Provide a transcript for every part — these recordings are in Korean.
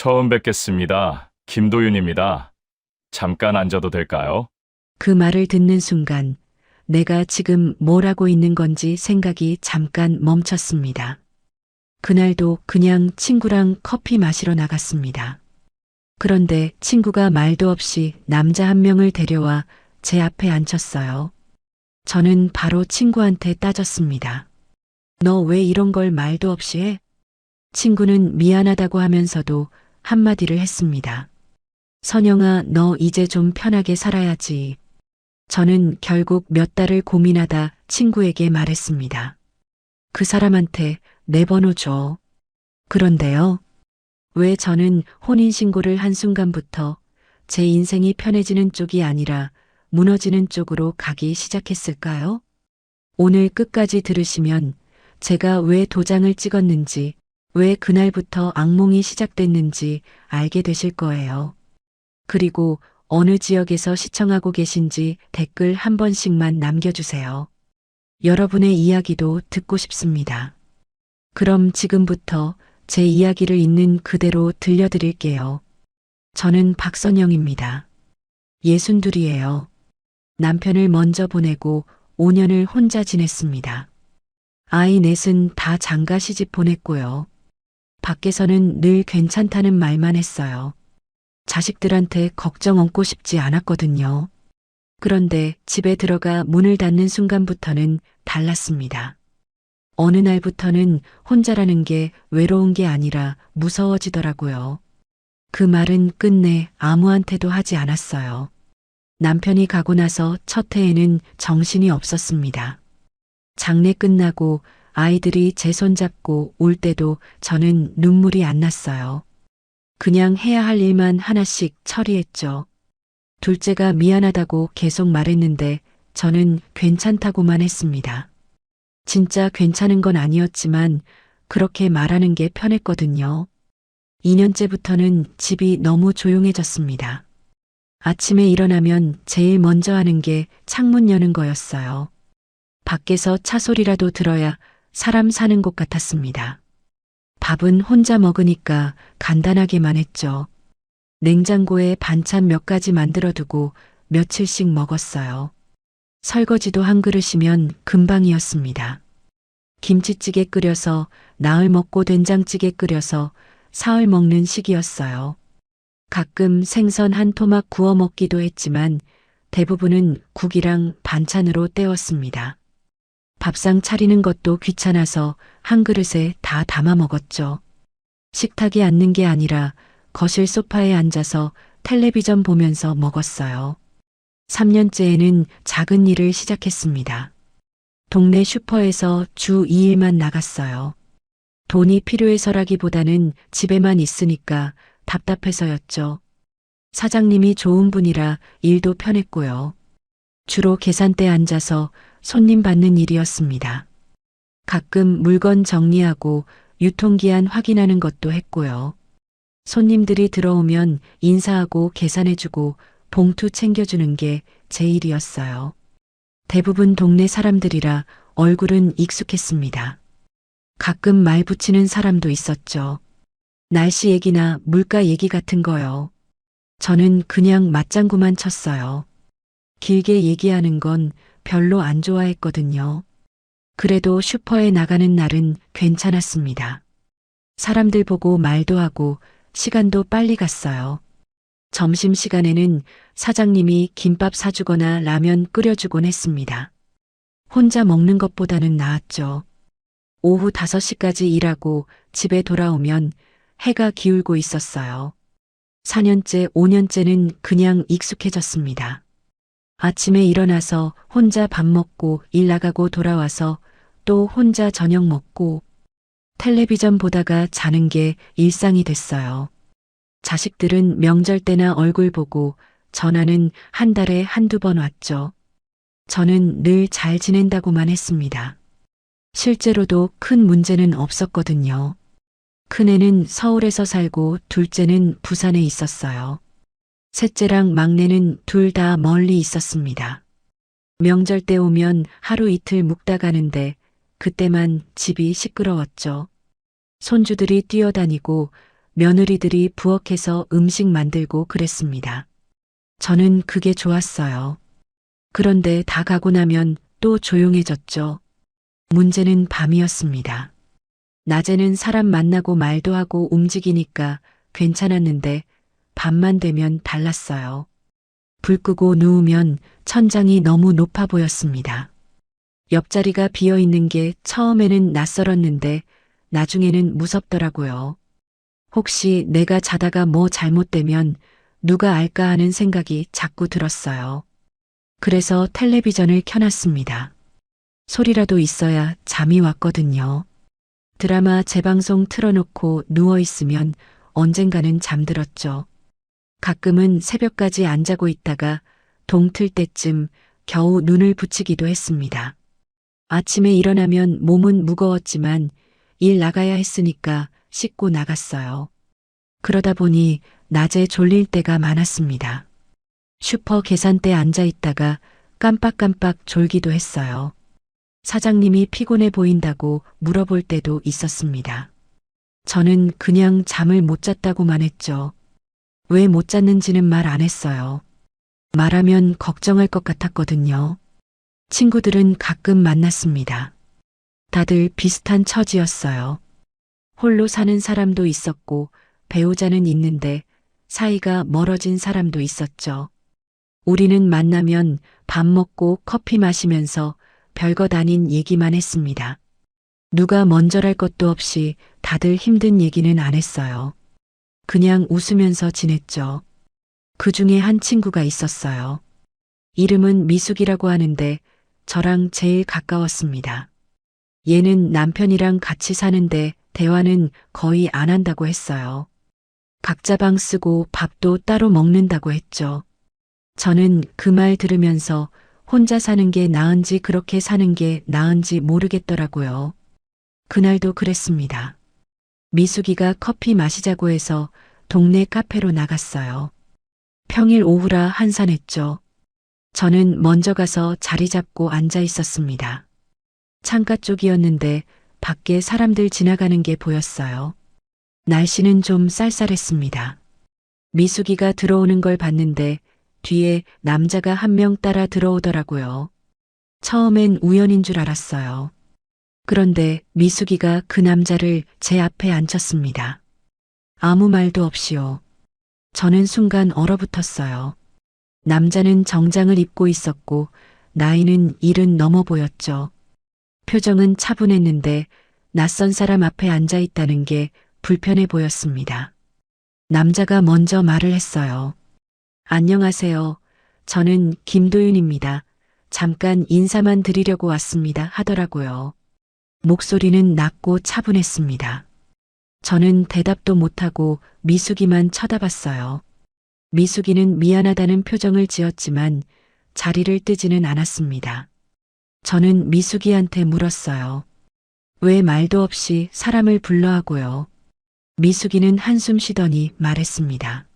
처음 뵙겠습니다. 김도윤입니다. 잠깐 앉아도 될까요? 그 말을 듣는 순간 내가 지금 뭘 하고 있는 건지 생각이 잠깐 멈췄습니다. 그날도 그냥 친구랑 커피 마시러 나갔습니다. 그런데 친구가 말도 없이 남자 한 명을 데려와 제 앞에 앉혔어요. 저는 바로 친구한테 따졌습니다. 너 왜 이런 걸 말도 없이 해? 친구는 미안하다고 하면서도 한마디를 했습니다. 선영아, 너 이제 좀 편하게 살아야지. 저는 결국 몇 달을 고민하다 친구에게 말했습니다. 그 사람한테 내 번호 줘. 그런데요. 왜 저는 혼인신고를 한 순간부터 제 인생이 편해지는 쪽이 아니라 무너지는 쪽으로 가기 시작했을까요? 오늘 끝까지 들으시면 제가 왜 도장을 찍었는지, 왜 그날부터 악몽이 시작됐는지 알게 되실 거예요. 그리고 어느 지역에서 시청하고 계신지 댓글 한 번씩만 남겨주세요. 여러분의 이야기도 듣고 싶습니다. 그럼 지금부터 제 이야기를 있는 그대로 들려드릴게요. 저는 박선영입니다. 62이에요. 남편을 먼저 보내고 5년을 혼자 지냈습니다. 아이 넷은 다 장가 시집 보냈고요. 밖에서는 늘 괜찮다는 말만 했어요. 자식들한테 걱정 얹고 싶지 않았거든요. 그런데 집에 들어가 문을 닫는 순간부터는 달랐습니다. 어느 날부터는 혼자라는 게 외로운 게 아니라 무서워지더라고요. 그 말은 끝내 아무한테도 하지 않았어요. 남편이 가고 나서 첫 해에는 정신이 없었습니다. 장례 끝나고 아이들이 제 손 잡고 올 때도 저는 눈물이 안 났어요. 그냥 해야 할 일만 하나씩 처리했죠. 둘째가 미안하다고 계속 말했는데 저는 괜찮다고만 했습니다. 진짜 괜찮은 건 아니었지만 그렇게 말하는 게 편했거든요. 2년째부터는 집이 너무 조용해졌습니다. 아침에 일어나면 제일 먼저 하는 게 창문 여는 거였어요. 밖에서 차 소리라도 들어야 사람 사는 곳 같았습니다. 밥은 혼자 먹으니까 간단하게만 했죠. 냉장고에 반찬 몇 가지 만들어두고 며칠씩 먹었어요. 설거지도 한 그릇이면 금방이었습니다. 김치찌개 끓여서 나흘 먹고 된장찌개 끓여서 사흘 먹는 식이었어요. 가끔 생선 한 토막 구워 먹기도 했지만 대부분은 국이랑 반찬으로 때웠습니다. 밥상 차리는 것도 귀찮아서 한 그릇에 다 담아 먹었죠. 식탁에 앉는 게 아니라 거실 소파에 앉아서 텔레비전 보면서 먹었어요. 3년째에는 작은 일을 시작했습니다. 동네 슈퍼에서 주 2일만 나갔어요. 돈이 필요해서라기보다는 집에만 있으니까 답답해서였죠. 사장님이 좋은 분이라 일도 편했고요. 주로 계산대에 앉아서 손님 받는 일이었습니다. 가끔 물건 정리하고 유통기한 확인하는 것도 했고요. 손님들이 들어오면 인사하고 계산해주고 봉투 챙겨주는 게 제 일이었어요. 대부분 동네 사람들이라 얼굴은 익숙했습니다. 가끔 말 붙이는 사람도 있었죠. 날씨 얘기나 물가 얘기 같은 거요. 저는 그냥 맞장구만 쳤어요. 길게 얘기하는 건 별로 안 좋아했거든요. 그래도 슈퍼에 나가는 날은 괜찮았습니다. 사람들 보고 말도 하고 시간도 빨리 갔어요. 점심시간에는 사장님이 김밥 사주거나 라면 끓여주곤 했습니다. 혼자 먹는 것보다는 나았죠. 오후 5시까지 일하고 집에 돌아오면 해가 기울고 있었어요. 4년째, 5년째는 그냥 익숙해졌습니다. 아침에 일어나서 혼자 밥 먹고 일 나가고 돌아와서 또 혼자 저녁 먹고 텔레비전 보다가 자는 게 일상이 됐어요. 자식들은 명절 때나 얼굴 보고 전화는 한 달에 한두 번 왔죠. 저는 늘 잘 지낸다고만 했습니다. 실제로도 큰 문제는 없었거든요. 큰애는 서울에서 살고 둘째는 부산에 있었어요. 셋째랑 막내는 둘 다 멀리 있었습니다. 명절 때 오면 하루 이틀 묵다 가는데 그때만 집이 시끄러웠죠. 손주들이 뛰어다니고 며느리들이 부엌에서 음식 만들고 그랬습니다. 저는 그게 좋았어요. 그런데 다 가고 나면 또 조용해졌죠. 문제는 밤이었습니다. 낮에는 사람 만나고 말도 하고 움직이니까 괜찮았는데 밤만 되면 달랐어요. 불 끄고 누우면 천장이 너무 높아 보였습니다. 옆자리가 비어 있는 게 처음에는 낯설었는데 나중에는 무섭더라고요. 혹시 내가 자다가 뭐 잘못되면 누가 알까 하는 생각이 자꾸 들었어요. 그래서 텔레비전을 켜놨습니다. 소리라도 있어야 잠이 왔거든요. 드라마 재방송 틀어놓고 누워있으면 언젠가는 잠들었죠. 가끔은 새벽까지 안 자고 있다가 동틀 때쯤 겨우 눈을 붙이기도 했습니다. 아침에 일어나면 몸은 무거웠지만 일 나가야 했으니까 씻고 나갔어요. 그러다 보니 낮에 졸릴 때가 많았습니다. 슈퍼 계산대에 앉아 있다가 깜빡깜빡 졸기도 했어요. 사장님이 피곤해 보인다고 물어볼 때도 있었습니다. 저는 그냥 잠을 못 잤다고만 했죠. 왜 못 잤는지는 말 안 했어요. 말하면 걱정할 것 같았거든요. 친구들은 가끔 만났습니다. 다들 비슷한 처지였어요. 홀로 사는 사람도 있었고 배우자는 있는데 사이가 멀어진 사람도 있었죠. 우리는 만나면 밥 먹고 커피 마시면서 별것 아닌 얘기만 했습니다. 누가 먼저랄 것도 없이 다들 힘든 얘기는 안 했어요. 그냥 웃으면서 지냈죠. 그 중에 한 친구가 있었어요. 이름은 미숙이라고 하는데 저랑 제일 가까웠습니다. 얘는 남편이랑 같이 사는데 대화는 거의 안 한다고 했어요. 각자 방 쓰고 밥도 따로 먹는다고 했죠. 저는 그 말 들으면서 혼자 사는 게 나은지 그렇게 사는 게 나은지 모르겠더라고요. 그날도 그랬습니다. 미숙이가 커피 마시자고 해서 동네 카페로 나갔어요. 평일 오후라 한산했죠. 저는 먼저 가서 자리 잡고 앉아 있었습니다. 창가 쪽이었는데 밖에 사람들 지나가는 게 보였어요. 날씨는 좀 쌀쌀했습니다. 미숙이가 들어오는 걸 봤는데 뒤에 남자가 한 명 따라 들어오더라고요. 처음엔 우연인 줄 알았어요. 그런데 미숙이가 그 남자를 제 앞에 앉혔습니다. 아무 말도 없이요. 저는 순간 얼어붙었어요. 남자는 정장을 입고 있었고 나이는 70 넘어 보였죠. 표정은 차분했는데 낯선 사람 앞에 앉아 있다는 게 불편해 보였습니다. 남자가 먼저 말을 했어요. 안녕하세요. 저는 김도윤입니다. 잠깐 인사만 드리려고 왔습니다 하더라고요. 목소리는 낮고 차분했습니다. 저는 대답도 못하고 미숙이만 쳐다봤어요. 미숙이는 미안하다는 표정을 지었지만 자리를 뜨지는 않았습니다. 저는 미숙이한테 물었어요. 왜 말도 없이 사람을 불러하고요? 미숙이는 한숨 쉬더니 말했습니다.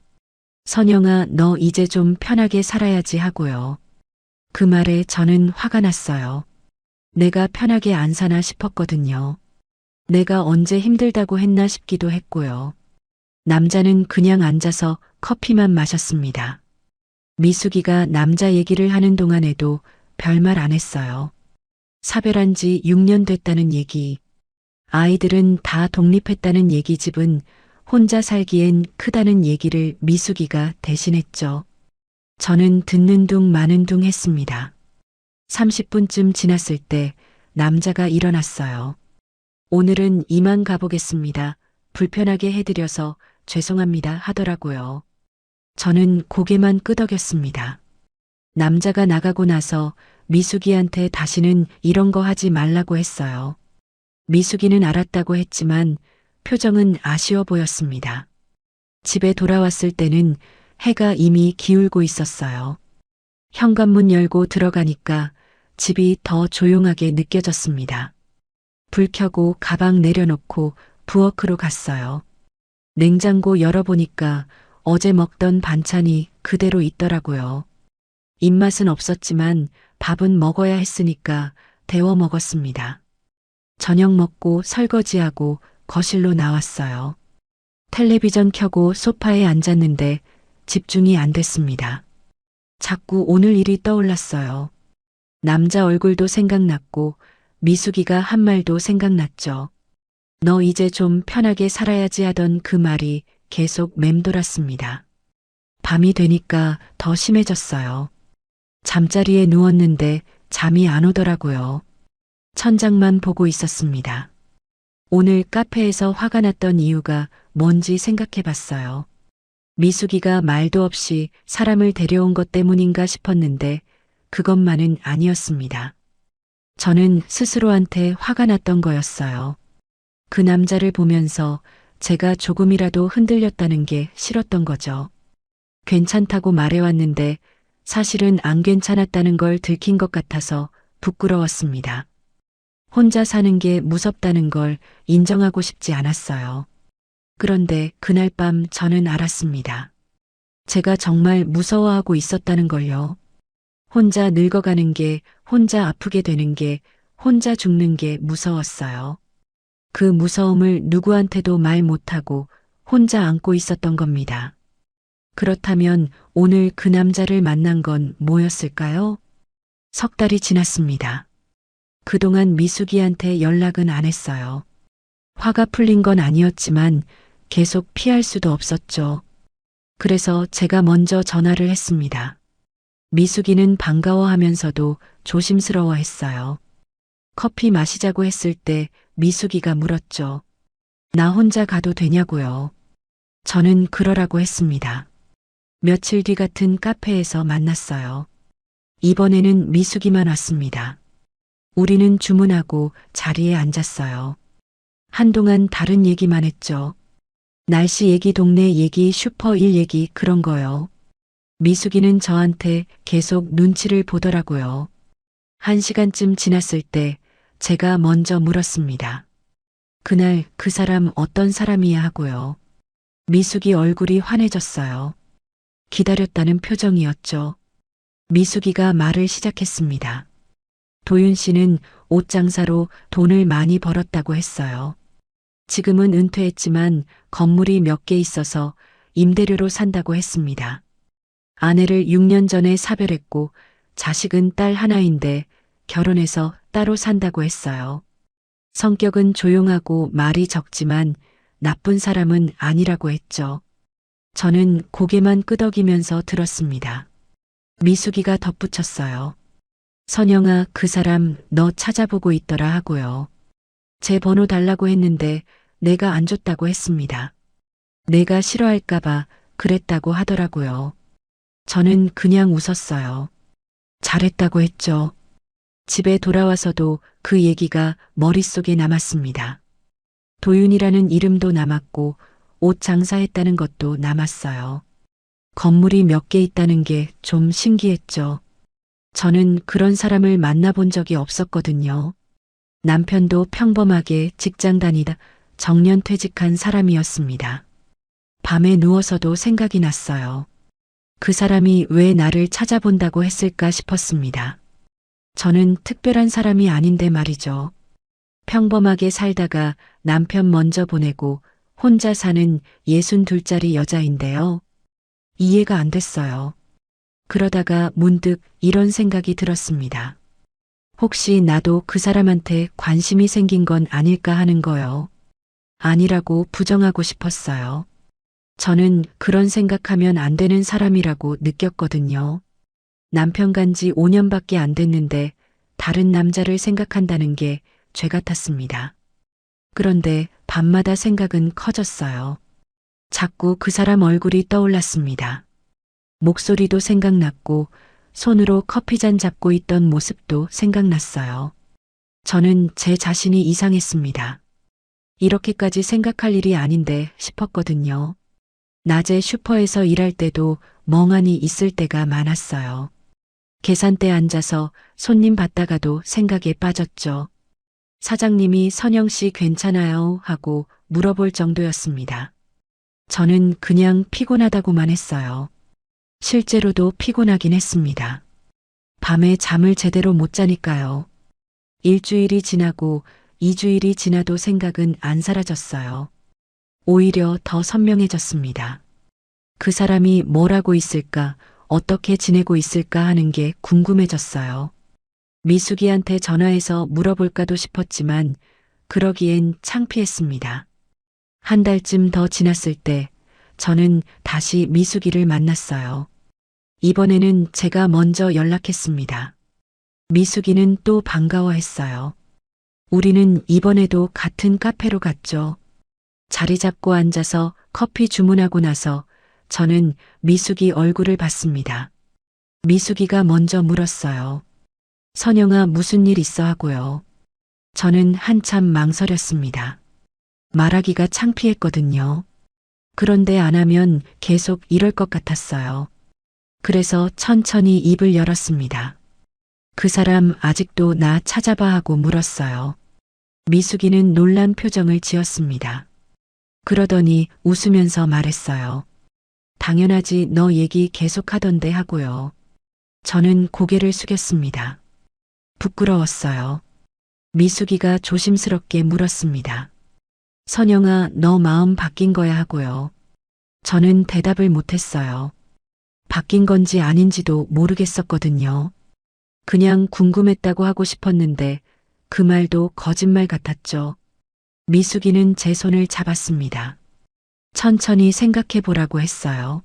선영아, 너 이제 좀 편하게 살아야지 하고요. 그 말에 저는 화가 났어요. 내가 편하게 안 사나 싶었거든요. 내가 언제 힘들다고 했나 싶기도 했고요. 남자는 그냥 앉아서 커피만 마셨습니다. 미숙이가 남자 얘기를 하는 동안에도 별말 안 했어요. 사별한 지 6년 됐다는 얘기, 아이들은 다 독립했다는 얘기, 집은 혼자 살기엔 크다는 얘기를 미숙이가 대신했죠. 저는 듣는 둥 마는 둥 했습니다. 30분쯤 지났을 때 남자가 일어났어요. 오늘은 이만 가보겠습니다. 불편하게 해드려서 죄송합니다 하더라고요. 저는 고개만 끄덕였습니다. 남자가 나가고 나서 미숙이한테 다시는 이런 거 하지 말라고 했어요. 미숙이는 알았다고 했지만 표정은 아쉬워 보였습니다. 집에 돌아왔을 때는 해가 이미 기울고 있었어요. 현관문 열고 들어가니까 집이 더 조용하게 느껴졌습니다. 불 켜고 가방 내려놓고 부엌으로 갔어요. 냉장고 열어보니까 어제 먹던 반찬이 그대로 있더라고요. 입맛은 없었지만 밥은 먹어야 했으니까 데워 먹었습니다. 저녁 먹고 설거지하고 거실로 나왔어요. 텔레비전 켜고 소파에 앉았는데 집중이 안 됐습니다. 자꾸 오늘 일이 떠올랐어요. 남자 얼굴도 생각났고 미숙이가 한 말도 생각났죠. 너 이제 좀 편하게 살아야지 하던 그 말이 계속 맴돌았습니다. 밤이 되니까 더 심해졌어요. 잠자리에 누웠는데 잠이 안 오더라고요. 천장만 보고 있었습니다. 오늘 카페에서 화가 났던 이유가 뭔지 생각해 봤어요. 미숙이가 말도 없이 사람을 데려온 것 때문인가 싶었는데 그것만은 아니었습니다. 저는 스스로한테 화가 났던 거였어요. 그 남자를 보면서 제가 조금이라도 흔들렸다는 게 싫었던 거죠. 괜찮다고 말해왔는데 사실은 안 괜찮았다는 걸 들킨 것 같아서 부끄러웠습니다. 혼자 사는 게 무섭다는 걸 인정하고 싶지 않았어요. 그런데 그날 밤 저는 알았습니다. 제가 정말 무서워하고 있었다는 걸요. 혼자 늙어가는 게, 혼자 아프게 되는 게, 혼자 죽는 게 무서웠어요. 그 무서움을 누구한테도 말 못하고 혼자 안고 있었던 겁니다. 그렇다면 오늘 그 남자를 만난 건 뭐였을까요? 석 달이 지났습니다. 그동안 미숙이한테 연락은 안 했어요. 화가 풀린 건 아니었지만 계속 피할 수도 없었죠. 그래서 제가 먼저 전화를 했습니다. 미숙이는 반가워하면서도 조심스러워했어요. 커피 마시자고 했을 때 미숙이가 물었죠. 나 혼자 가도 되냐고요. 저는 그러라고 했습니다. 며칠 뒤 같은 카페에서 만났어요. 이번에는 미숙이만 왔습니다. 우리는 주문하고 자리에 앉았어요. 한동안 다른 얘기만 했죠. 날씨 얘기, 동네 얘기, 슈퍼 일 얘기 그런 거요. 미숙이는 저한테 계속 눈치를 보더라고요. 1시간쯤 지났을 때 제가 먼저 물었습니다. 그날 그 사람 어떤 사람이야 하고요. 미숙이 얼굴이 환해졌어요. 기다렸다는 표정이었죠. 미숙이가 말을 시작했습니다. 도윤 씨는 옷 장사로 돈을 많이 벌었다고 했어요. 지금은 은퇴했지만 건물이 몇 개 있어서 임대료로 산다고 했습니다. 아내를 6년 전에 사별했고 자식은 딸 하나인데 결혼해서 따로 산다고 했어요. 성격은 조용하고 말이 적지만 나쁜 사람은 아니라고 했죠. 저는 고개만 끄덕이면서 들었습니다. 미숙이가 덧붙였어요. 선영아, 그 사람 너 찾아보고 있더라 하고요. 제 번호 달라고 했는데 내가 안 줬다고 했습니다. 내가 싫어할까봐 그랬다고 하더라고요. 저는 그냥 웃었어요. 잘했다고 했죠. 집에 돌아와서도 그 얘기가 머릿속에 남았습니다. 도윤이라는 이름도 남았고 옷 장사했다는 것도 남았어요. 건물이 몇 개 있다는 게 좀 신기했죠. 저는 그런 사람을 만나본 적이 없었거든요. 남편도 평범하게 직장 다니다 정년퇴직한 사람이었습니다. 밤에 누워서도 생각이 났어요. 그 사람이 왜 나를 찾아본다고 했을까 싶었습니다. 저는 특별한 사람이 아닌데 말이죠. 평범하게 살다가 남편 먼저 보내고 혼자 사는 62살짜리 여자인데요. 이해가 안 됐어요. 그러다가 문득 이런 생각이 들었습니다. 혹시 나도 그 사람한테 관심이 생긴 건 아닐까 하는 거요. 아니라고 부정하고 싶었어요. 저는 그런 생각하면 안 되는 사람이라고 느꼈거든요. 남편 간지 5년밖에 안 됐는데 다른 남자를 생각한다는 게 죄 같았습니다. 그런데 밤마다 생각은 커졌어요. 자꾸 그 사람 얼굴이 떠올랐습니다. 목소리도 생각났고 손으로 커피잔 잡고 있던 모습도 생각났어요. 저는 제 자신이 이상했습니다. 이렇게까지 생각할 일이 아닌데 싶었거든요. 낮에 슈퍼에서 일할 때도 멍하니 있을 때가 많았어요. 계산대에 앉아서 손님 받다가도 생각에 빠졌죠. 사장님이 선영 씨 괜찮아요? 하고 물어볼 정도였습니다. 저는 그냥 피곤하다고만 했어요. 실제로도 피곤하긴 했습니다. 밤에 잠을 제대로 못 자니까요. 일주일이 지나고 2주일이 지나도 생각은 안 사라졌어요. 오히려 더 선명해졌습니다. 그 사람이 뭘 하고 있을까, 어떻게 지내고 있을까 하는 게 궁금해졌어요. 미숙이한테 전화해서 물어볼까도 싶었지만 그러기엔 창피했습니다. 한 달쯤 더 지났을 때 저는 다시 미숙이를 만났어요. 이번에는 제가 먼저 연락했습니다. 미숙이는 또 반가워했어요. 우리는 이번에도 같은 카페로 갔죠. 자리 잡고 앉아서 커피 주문하고 나서 저는 미숙이 얼굴을 봤습니다. 미숙이가 먼저 물었어요. 선영아, 무슨 일 있어 하고요. 저는 한참 망설였습니다. 말하기가 창피했거든요. 그런데 안 하면 계속 이럴 것 같았어요. 그래서 천천히 입을 열었습니다. 그 사람 아직도 나 찾아봐 하고 물었어요. 미숙이는 놀란 표정을 지었습니다. 그러더니 웃으면서 말했어요. 당연하지, 너 얘기 계속 하던데 하고요. 저는 고개를 숙였습니다. 부끄러웠어요. 미숙이가 조심스럽게 물었습니다. 선영아, 너 마음 바뀐 거야 하고요. 저는 대답을 못했어요. 바뀐 건지 아닌지도 모르겠었거든요. 그냥 궁금했다고 하고 싶었는데 그 말도 거짓말 같았죠. 미숙이는 제 손을 잡았습니다. 천천히 생각해 보라고 했어요.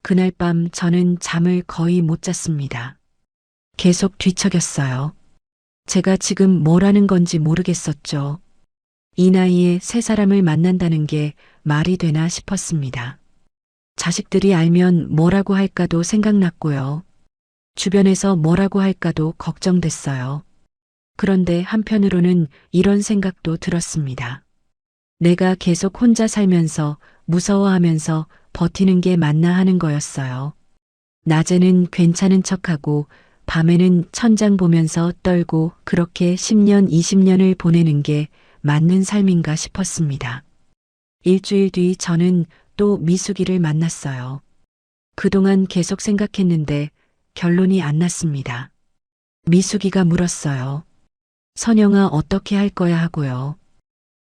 그날 밤 저는 잠을 거의 못 잤습니다. 계속 뒤척였어요. 제가 지금 뭘 하는 건지 모르겠었죠. 이 나이에 새 사람을 만난다는 게 말이 되나 싶었습니다. 자식들이 알면 뭐라고 할까도 생각났고요. 주변에서 뭐라고 할까도 걱정됐어요. 그런데 한편으로는 이런 생각도 들었습니다. 내가 계속 혼자 살면서 무서워하면서 버티는 게 맞나 하는 거였어요. 낮에는 괜찮은 척하고 밤에는 천장 보면서 떨고 그렇게 10년, 20년을 보내는 게 맞는 삶인가 싶었습니다. 일주일 뒤 저는 또 미숙이를 만났어요. 그동안 계속 생각했는데 결론이 안 났습니다. 미숙이가 물었어요. 선영아, 어떻게 할 거야 하고요.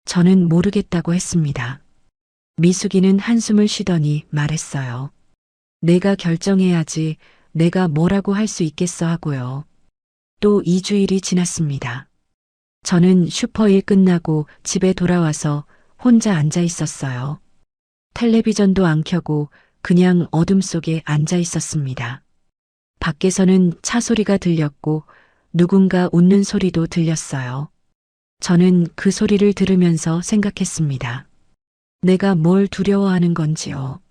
저는 모르겠다고 했습니다. 미숙이는 한숨을 쉬더니 말했어요. 내가 결정해야지, 내가 뭐라고 할 수 있겠어 하고요. 또 2주일이 지났습니다. 저는 슈퍼일 끝나고 집에 돌아와서 혼자 앉아 있었어요. 텔레비전도 안 켜고 그냥 어둠 속에 앉아 있었습니다. 밖에서는 차 소리가 들렸고 누군가 웃는 소리도 들렸어요. 저는 그 소리를 들으면서 생각했습니다. 내가 뭘 두려워하는 건지요.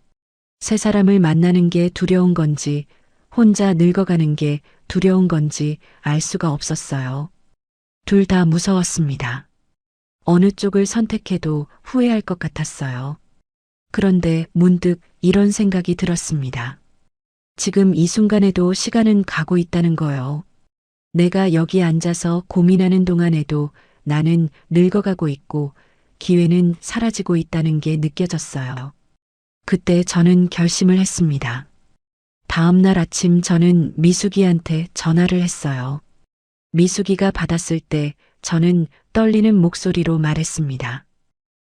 새 사람을 만나는 게 두려운 건지, 혼자 늙어가는 게 두려운 건지 알 수가 없었어요. 둘 다 무서웠습니다. 어느 쪽을 선택해도 후회할 것 같았어요. 그런데 문득 이런 생각이 들었습니다. 지금 이 순간에도 시간은 가고 있다는 거요. 내가 여기 앉아서 고민하는 동안에도 나는 늙어가고 있고 기회는 사라지고 있다는 게 느껴졌어요. 그때 저는 결심을 했습니다. 다음 날 아침 저는 미숙이한테 전화를 했어요. 미숙이가 받았을 때 저는 떨리는 목소리로 말했습니다.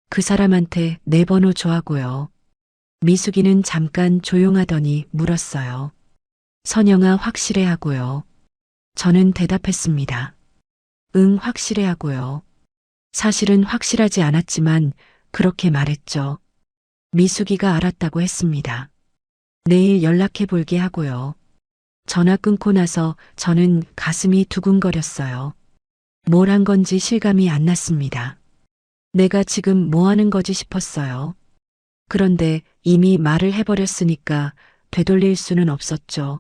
그 사람한테 내 번호 줘하고요. 미숙이는 잠깐 조용하더니 물었어요. 선영아, 확실해 하고요. 저는 대답했습니다. 응, 확실해 하고요. 사실은 확실하지 않았지만 그렇게 말했죠. 미숙이가 알았다고 했습니다. 내일 연락해 볼게 하고요. 전화 끊고 나서 저는 가슴이 두근거렸어요. 뭘 한 건지 실감이 안 났습니다. 내가 지금 뭐 하는 거지 싶었어요. 그런데 이미 말을 해버렸으니까 되돌릴 수는 없었죠.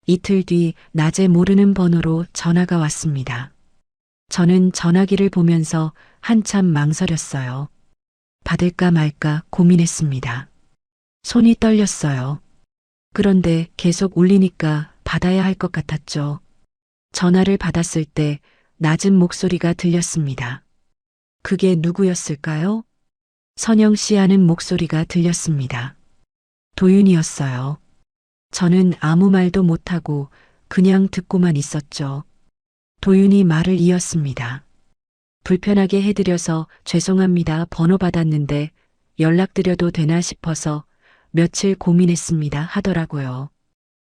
이틀 뒤 낮에 모르는 번호로 전화가 왔습니다. 저는 전화기를 보면서 한참 망설였어요. 받을까 말까 고민했습니다. 손이 떨렸어요. 그런데 계속 울리니까 받아야 할 것 같았죠. 전화를 받았을 때 낮은 목소리가 들렸습니다. 그게 누구였을까요? 선영 씨 하는 목소리가 들렸습니다. 도윤이었어요. 저는 아무 말도 못하고 그냥 듣고만 있었죠. 도윤이 말을 이었습니다. 불편하게 해드려서 죄송합니다. 번호 받았는데 연락드려도 되나 싶어서 며칠 고민했습니다 하더라고요.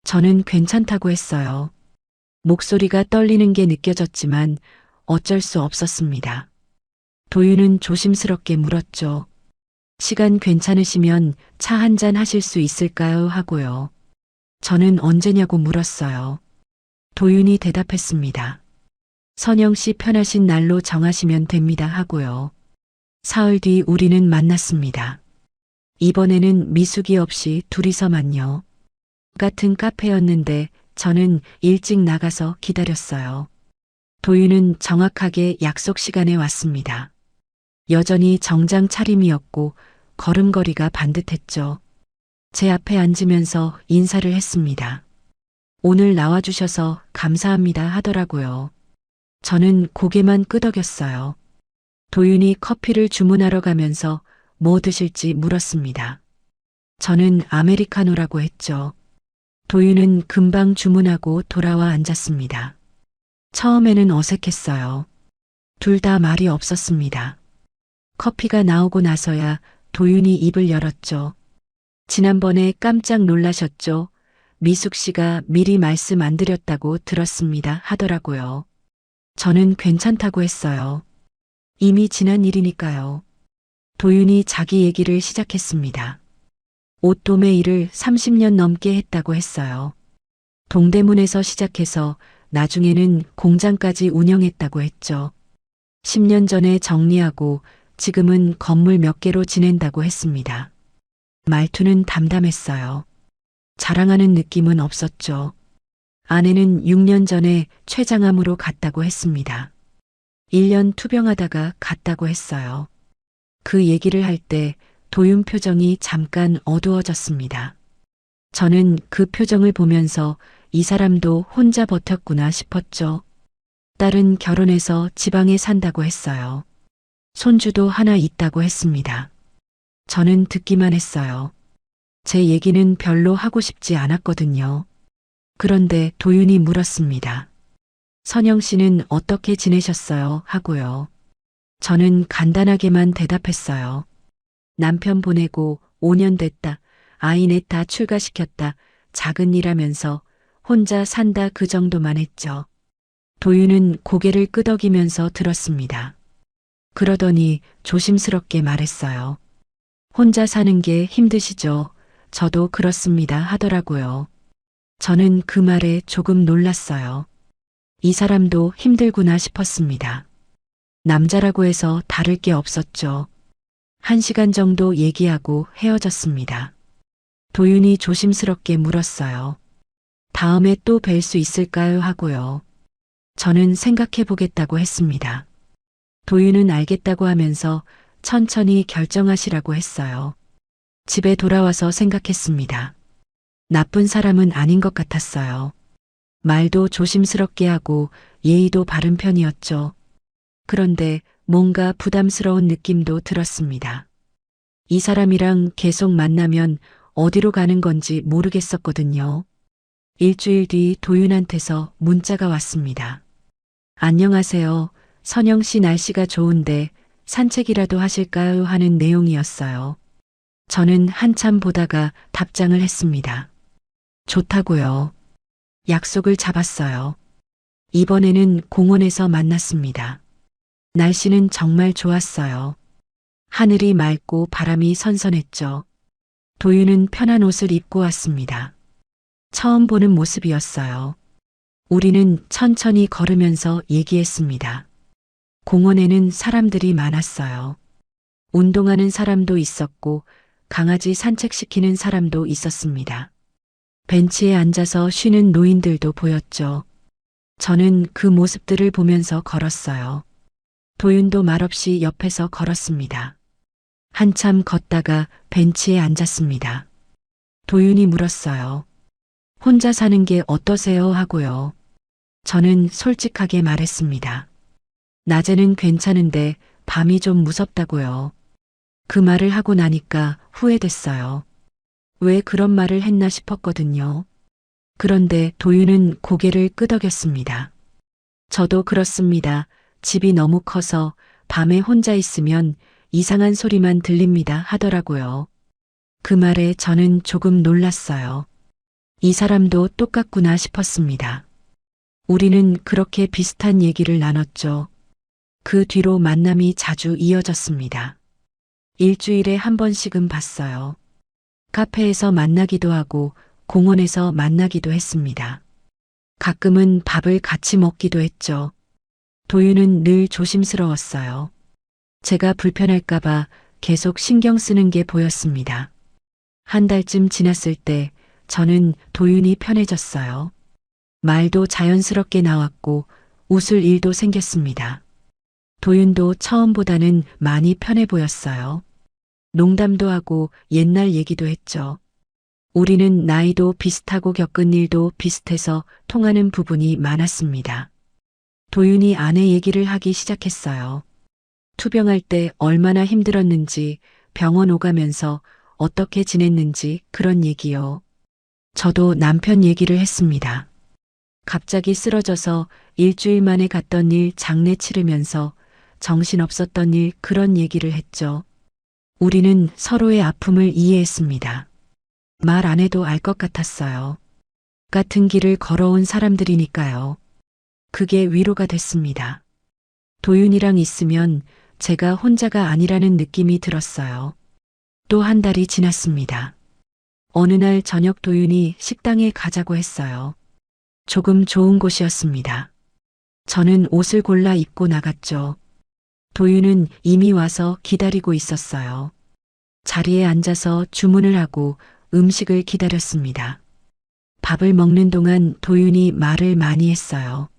저는 괜찮다고 했어요. 목소리가 떨리는 게 느껴졌지만 어쩔 수 없었습니다. 도윤은 조심스럽게 물었죠. 시간 괜찮으시면 차 한잔 하실 수 있을까요? 하고요. 저는 언제냐고 물었어요. 도윤이 대답했습니다. 선영 씨 편하신 날로 정하시면 됩니다 하고요. 사흘 뒤 우리는 만났습니다. 이번에는 미숙이 없이 둘이서만요. 같은 카페였는데 저는 일찍 나가서 기다렸어요. 도윤은 정확하게 약속 시간에 왔습니다. 여전히 정장 차림이었고 걸음걸이가 반듯했죠. 제 앞에 앉으면서 인사를 했습니다. 오늘 나와주셔서 감사합니다 하더라고요. 저는 고개만 끄덕였어요. 도윤이 커피를 주문하러 가면서 뭐 드실지 물었습니다. 저는 아메리카노라고 했죠. 도윤은 금방 주문하고 돌아와 앉았습니다. 처음에는 어색했어요. 둘 다 말이 없었습니다. 커피가 나오고 나서야 도윤이 입을 열었죠. 지난번에 깜짝 놀라셨죠? 미숙 씨가 미리 말씀 안 드렸다고 들었습니다 하더라고요. 저는 괜찮다고 했어요. 이미 지난 일이니까요. 도윤이 자기 얘기를 시작했습니다. 옷 도매 일을 30년 넘게 했다고 했어요. 동대문에서 시작해서 나중에는 공장까지 운영했다고 했죠. 10년 전에 정리하고 지금은 건물 몇 개로 지낸다고 했습니다. 말투는 담담했어요. 자랑하는 느낌은 없었죠. 아내는 6년 전에 췌장암으로 갔다고 했습니다. 1년 투병하다가 갔다고 했어요. 그 얘기를 할 때 도윤 표정이 잠깐 어두워졌습니다. 저는 그 표정을 보면서 이 사람도 혼자 버텼구나 싶었죠. 딸은 결혼해서 지방에 산다고 했어요. 손주도 하나 있다고 했습니다. 저는 듣기만 했어요. 제 얘기는 별로 하고 싶지 않았거든요. 그런데 도윤이 물었습니다. 선영 씨는 어떻게 지내셨어요? 하고요. 저는 간단하게만 대답했어요. 남편 보내고 5년 됐다. 아이 넷 다 출가시켰다. 작은 일하면서 혼자 산다 그 정도만 했죠. 도윤은 고개를 끄덕이면서 들었습니다. 그러더니 조심스럽게 말했어요. 혼자 사는 게 힘드시죠? 저도 그렇습니다 하더라고요. 저는 그 말에 조금 놀랐어요. 이 사람도 힘들구나 싶었습니다. 남자라고 해서 다를 게 없었죠. 1시간 정도 얘기하고 헤어졌습니다. 도윤이 조심스럽게 물었어요. 다음에 또 뵐 수 있을까요? 하고요. 저는 생각해 보겠다고 했습니다. 도윤은 알겠다고 하면서 천천히 결정하시라고 했어요. 집에 돌아와서 생각했습니다. 나쁜 사람은 아닌 것 같았어요. 말도 조심스럽게 하고 예의도 바른 편이었죠. 그런데 뭔가 부담스러운 느낌도 들었습니다. 이 사람이랑 계속 만나면 어디로 가는 건지 모르겠었거든요. 일주일 뒤 도윤한테서 문자가 왔습니다. 안녕하세요. 선영 씨 날씨가 좋은데 산책이라도 하실까요? 하는 내용이었어요. 저는 한참 보다가 답장을 했습니다. 좋다고요. 약속을 잡았어요. 이번에는 공원에서 만났습니다. 날씨는 정말 좋았어요. 하늘이 맑고 바람이 선선했죠. 도윤은 편한 옷을 입고 왔습니다. 처음 보는 모습이었어요. 우리는 천천히 걸으면서 얘기했습니다. 공원에는 사람들이 많았어요. 운동하는 사람도 있었고 강아지 산책시키는 사람도 있었습니다. 벤치에 앉아서 쉬는 노인들도 보였죠. 저는 그 모습들을 보면서 걸었어요. 도윤도 말없이 옆에서 걸었습니다. 한참 걷다가 벤치에 앉았습니다. 도윤이 물었어요. 혼자 사는 게 어떠세요? 하고요. 저는 솔직하게 말했습니다. 낮에는 괜찮은데 밤이 좀 무섭다고요. 그 말을 하고 나니까 후회됐어요. 왜 그런 말을 했나 싶었거든요. 그런데 도윤은 고개를 끄덕였습니다. 저도 그렇습니다. 집이 너무 커서 밤에 혼자 있으면 이상한 소리만 들립니다 하더라고요. 그 말에 저는 조금 놀랐어요. 이 사람도 똑같구나 싶었습니다. 우리는 그렇게 비슷한 얘기를 나눴죠. 그 뒤로 만남이 자주 이어졌습니다. 일주일에 한 번씩은 봤어요. 카페에서 만나기도 하고 공원에서 만나기도 했습니다. 가끔은 밥을 같이 먹기도 했죠. 도윤은 늘 조심스러웠어요. 제가 불편할까봐 계속 신경 쓰는 게 보였습니다. 한 달쯤 지났을 때 저는 도윤이 편해졌어요. 말도 자연스럽게 나왔고 웃을 일도 생겼습니다. 도윤도 처음보다는 많이 편해 보였어요. 농담도 하고 옛날 얘기도 했죠. 우리는 나이도 비슷하고 겪은 일도 비슷해서 통하는 부분이 많았습니다. 도윤이 아내 얘기를 하기 시작했어요. 투병할 때 얼마나 힘들었는지, 병원 오가면서 어떻게 지냈는지 그런 얘기요. 저도 남편 얘기를 했습니다. 갑자기 쓰러져서 일주일 만에 갔던 일 장례 치르면서 정신없었던 일 그런 얘기를 했죠. 우리는 서로의 아픔을 이해했습니다. 말 안 해도 알 것 같았어요. 같은 길을 걸어온 사람들이니까요. 그게 위로가 됐습니다. 도윤이랑 있으면 제가 혼자가 아니라는 느낌이 들었어요. 또 한 달이 지났습니다. 어느 날 저녁 도윤이 식당에 가자고 했어요. 조금 좋은 곳이었습니다. 저는 옷을 골라 입고 나갔죠. 도윤은 이미 와서 기다리고 있었어요. 자리에 앉아서 주문을 하고 음식을 기다렸습니다. 밥을 먹는 동안 도윤이 말을 많이 했어요.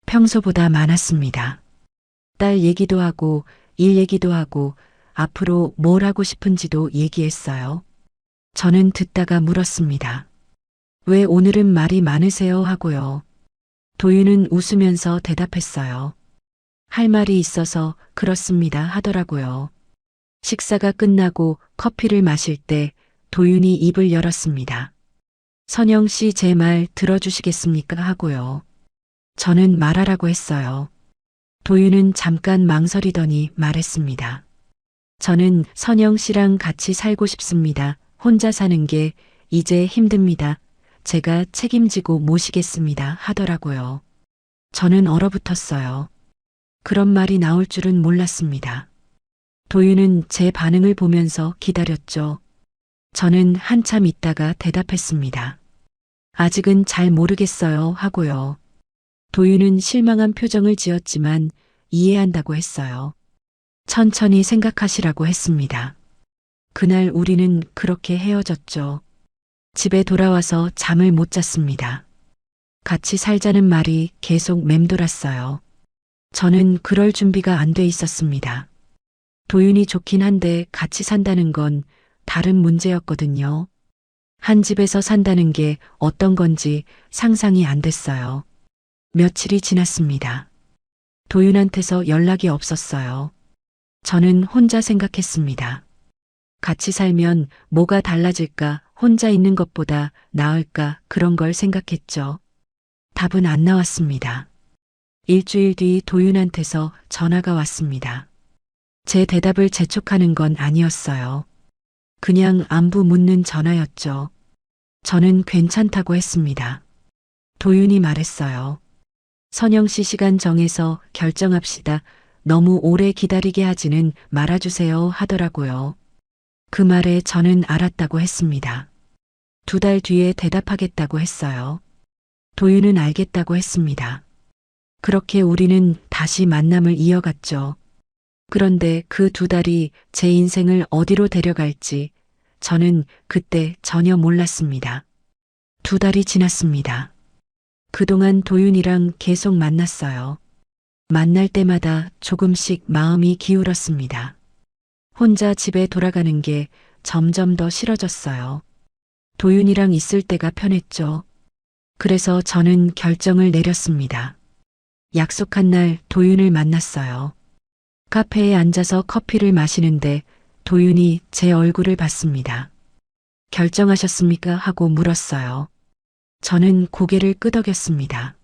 평소보다 많았습니다. 딸 얘기도 하고 일 얘기도 하고 앞으로 뭘 하고 싶은지도 얘기했어요. 저는 듣다가 물었습니다. 왜 오늘은 말이 많으세요 하고요. 도윤은 웃으면서 대답했어요. 할 말이 있어서 그렇습니다 하더라고요. 식사가 끝나고 커피를 마실 때 도윤이 입을 열었습니다. 선영 씨 제 말 들어주시겠습니까 하고요. 저는 말하라고 했어요. 도윤은 잠깐 망설이더니 말했습니다. 저는 선영 씨랑 같이 살고 싶습니다. 혼자 사는 게 이제 힘듭니다. 제가 책임지고 모시겠습니다 하더라고요. 저는 얼어붙었어요. 그런 말이 나올 줄은 몰랐습니다. 도윤은 제 반응을 보면서 기다렸죠. 저는 한참 있다가 대답했습니다. 아직은 잘 모르겠어요 하고요. 도윤은 실망한 표정을 지었지만 이해한다고 했어요. 천천히 생각하시라고 했습니다. 그날 우리는 그렇게 헤어졌죠. 집에 돌아와서 잠을 못 잤습니다. 같이 살자는 말이 계속 맴돌았어요. 저는 그럴 준비가 안 돼 있었습니다. 도윤이 좋긴 한데 같이 산다는 건 다른 문제였거든요. 한 집에서 산다는 게 어떤 건지 상상이 안 됐어요. 며칠이 지났습니다. 도윤한테서 연락이 없었어요. 저는 혼자 생각했습니다. 같이 살면 뭐가 달라질까, 혼자 있는 것보다 나을까 그런 걸 생각했죠. 답은 안 나왔습니다. 일주일 뒤 도윤한테서 전화가 왔습니다. 제 대답을 재촉하는 건 아니었어요. 그냥 안부 묻는 전화였죠. 저는 괜찮다고 했습니다. 도윤이 말했어요. 선영 씨 시간 정해서 결정합시다. 너무 오래 기다리게 하지는 말아주세요 하더라고요. 그 말에 저는 알았다고 했습니다. 2달 뒤에 대답하겠다고 했어요. 도윤은 알겠다고 했습니다. 그렇게 우리는 다시 만남을 이어갔죠. 그런데 그 2달이 제 인생을 어디로 데려갈지 저는 그때 전혀 몰랐습니다. 2달이 지났습니다. 그동안 도윤이랑 계속 만났어요. 만날 때마다 조금씩 마음이 기울었습니다. 혼자 집에 돌아가는 게 점점 더 싫어졌어요. 도윤이랑 있을 때가 편했죠. 그래서 저는 결정을 내렸습니다. 약속한 날 도윤을 만났어요. 카페에 앉아서 커피를 마시는데 도윤이 제 얼굴을 봤습니다. 결정하셨습니까? 하고 물었어요. 저는 고개를 끄덕였습니다.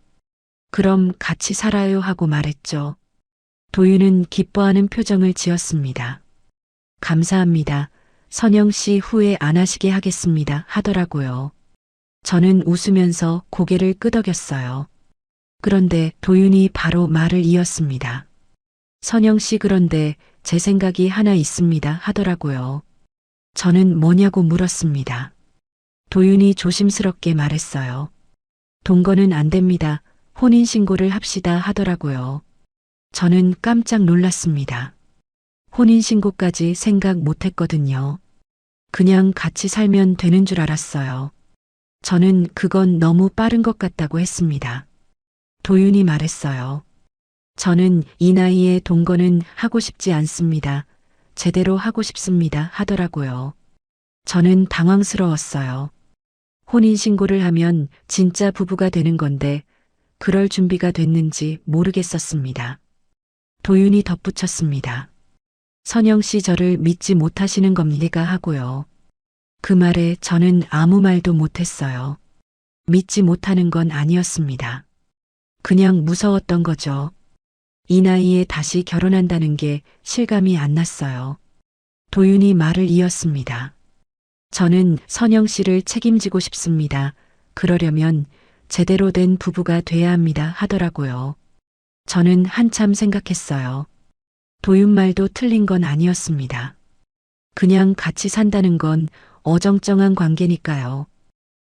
그럼 같이 살아요 하고 말했죠. 도윤은 기뻐하는 표정을 지었습니다. 감사합니다. 선영 씨 후회 안 하시게 하겠습니다. 하더라고요. 저는 웃으면서 고개를 끄덕였어요. 그런데 도윤이 바로 말을 이었습니다. 선영 씨 그런데 제 생각이 하나 있습니다. 하더라고요. 저는 뭐냐고 물었습니다. 도윤이 조심스럽게 말했어요. 동거는 안 됩니다. 혼인신고를 합시다 하더라고요. 저는 깜짝 놀랐습니다. 혼인신고까지 생각 못 했거든요. 그냥 같이 살면 되는 줄 알았어요. 저는 그건 너무 빠른 것 같다고 했습니다. 도윤이 말했어요. 저는 이 나이에 동거는 하고 싶지 않습니다. 제대로 하고 싶습니다. 하더라고요. 저는 당황스러웠어요. 혼인신고를 하면 진짜 부부가 되는 건데 그럴 준비가 됐는지 모르겠었습니다. 도윤이 덧붙였습니다. 선영 씨 저를 믿지 못하시는 겁니까 하고요. 그 말에 저는 아무 말도 못했어요. 믿지 못하는 건 아니었습니다. 그냥 무서웠던 거죠. 이 나이에 다시 결혼한다는 게 실감이 안 났어요. 도윤이 말을 이었습니다. 저는 선영 씨를 책임지고 싶습니다. 그러려면 제대로 된 부부가 돼야 합니다. 하더라고요. 저는 한참 생각했어요. 도윤 말도 틀린 건 아니었습니다. 그냥 같이 산다는 건 어정쩡한 관계니까요.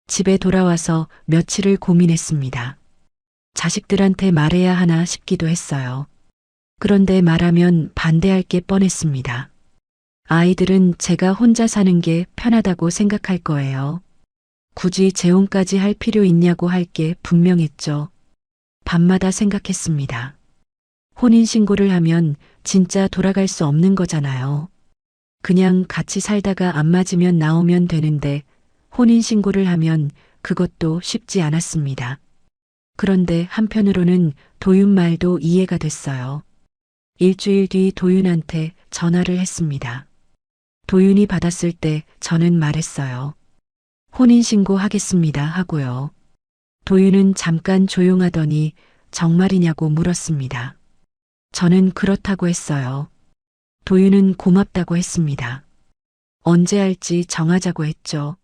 집에 돌아와서 며칠을 고민했습니다. 자식들한테 말해야 하나 싶기도 했어요. 그런데 말하면 반대할 게 뻔했습니다. 아이들은 제가 혼자 사는 게 편하다고 생각할 거예요. 굳이 재혼까지 할 필요 있냐고 할 게 분명했죠. 밤마다 생각했습니다. 혼인신고를 하면 진짜 돌아갈 수 없는 거잖아요. 그냥 같이 살다가 안 맞으면 나오면 되는데 혼인신고를 하면 그것도 쉽지 않았습니다. 그런데 한편으로는 도윤 말도 이해가 됐어요. 일주일 뒤 도윤한테 전화를 했습니다. 도윤이 받았을 때 저는 말했어요. 혼인신고 하겠습니다 하고요. 도윤은 잠깐 조용하더니 정말이냐고 물었습니다. 저는 그렇다고 했어요. 도윤은 고맙다고 했습니다. 언제 할지 정하자고 했죠.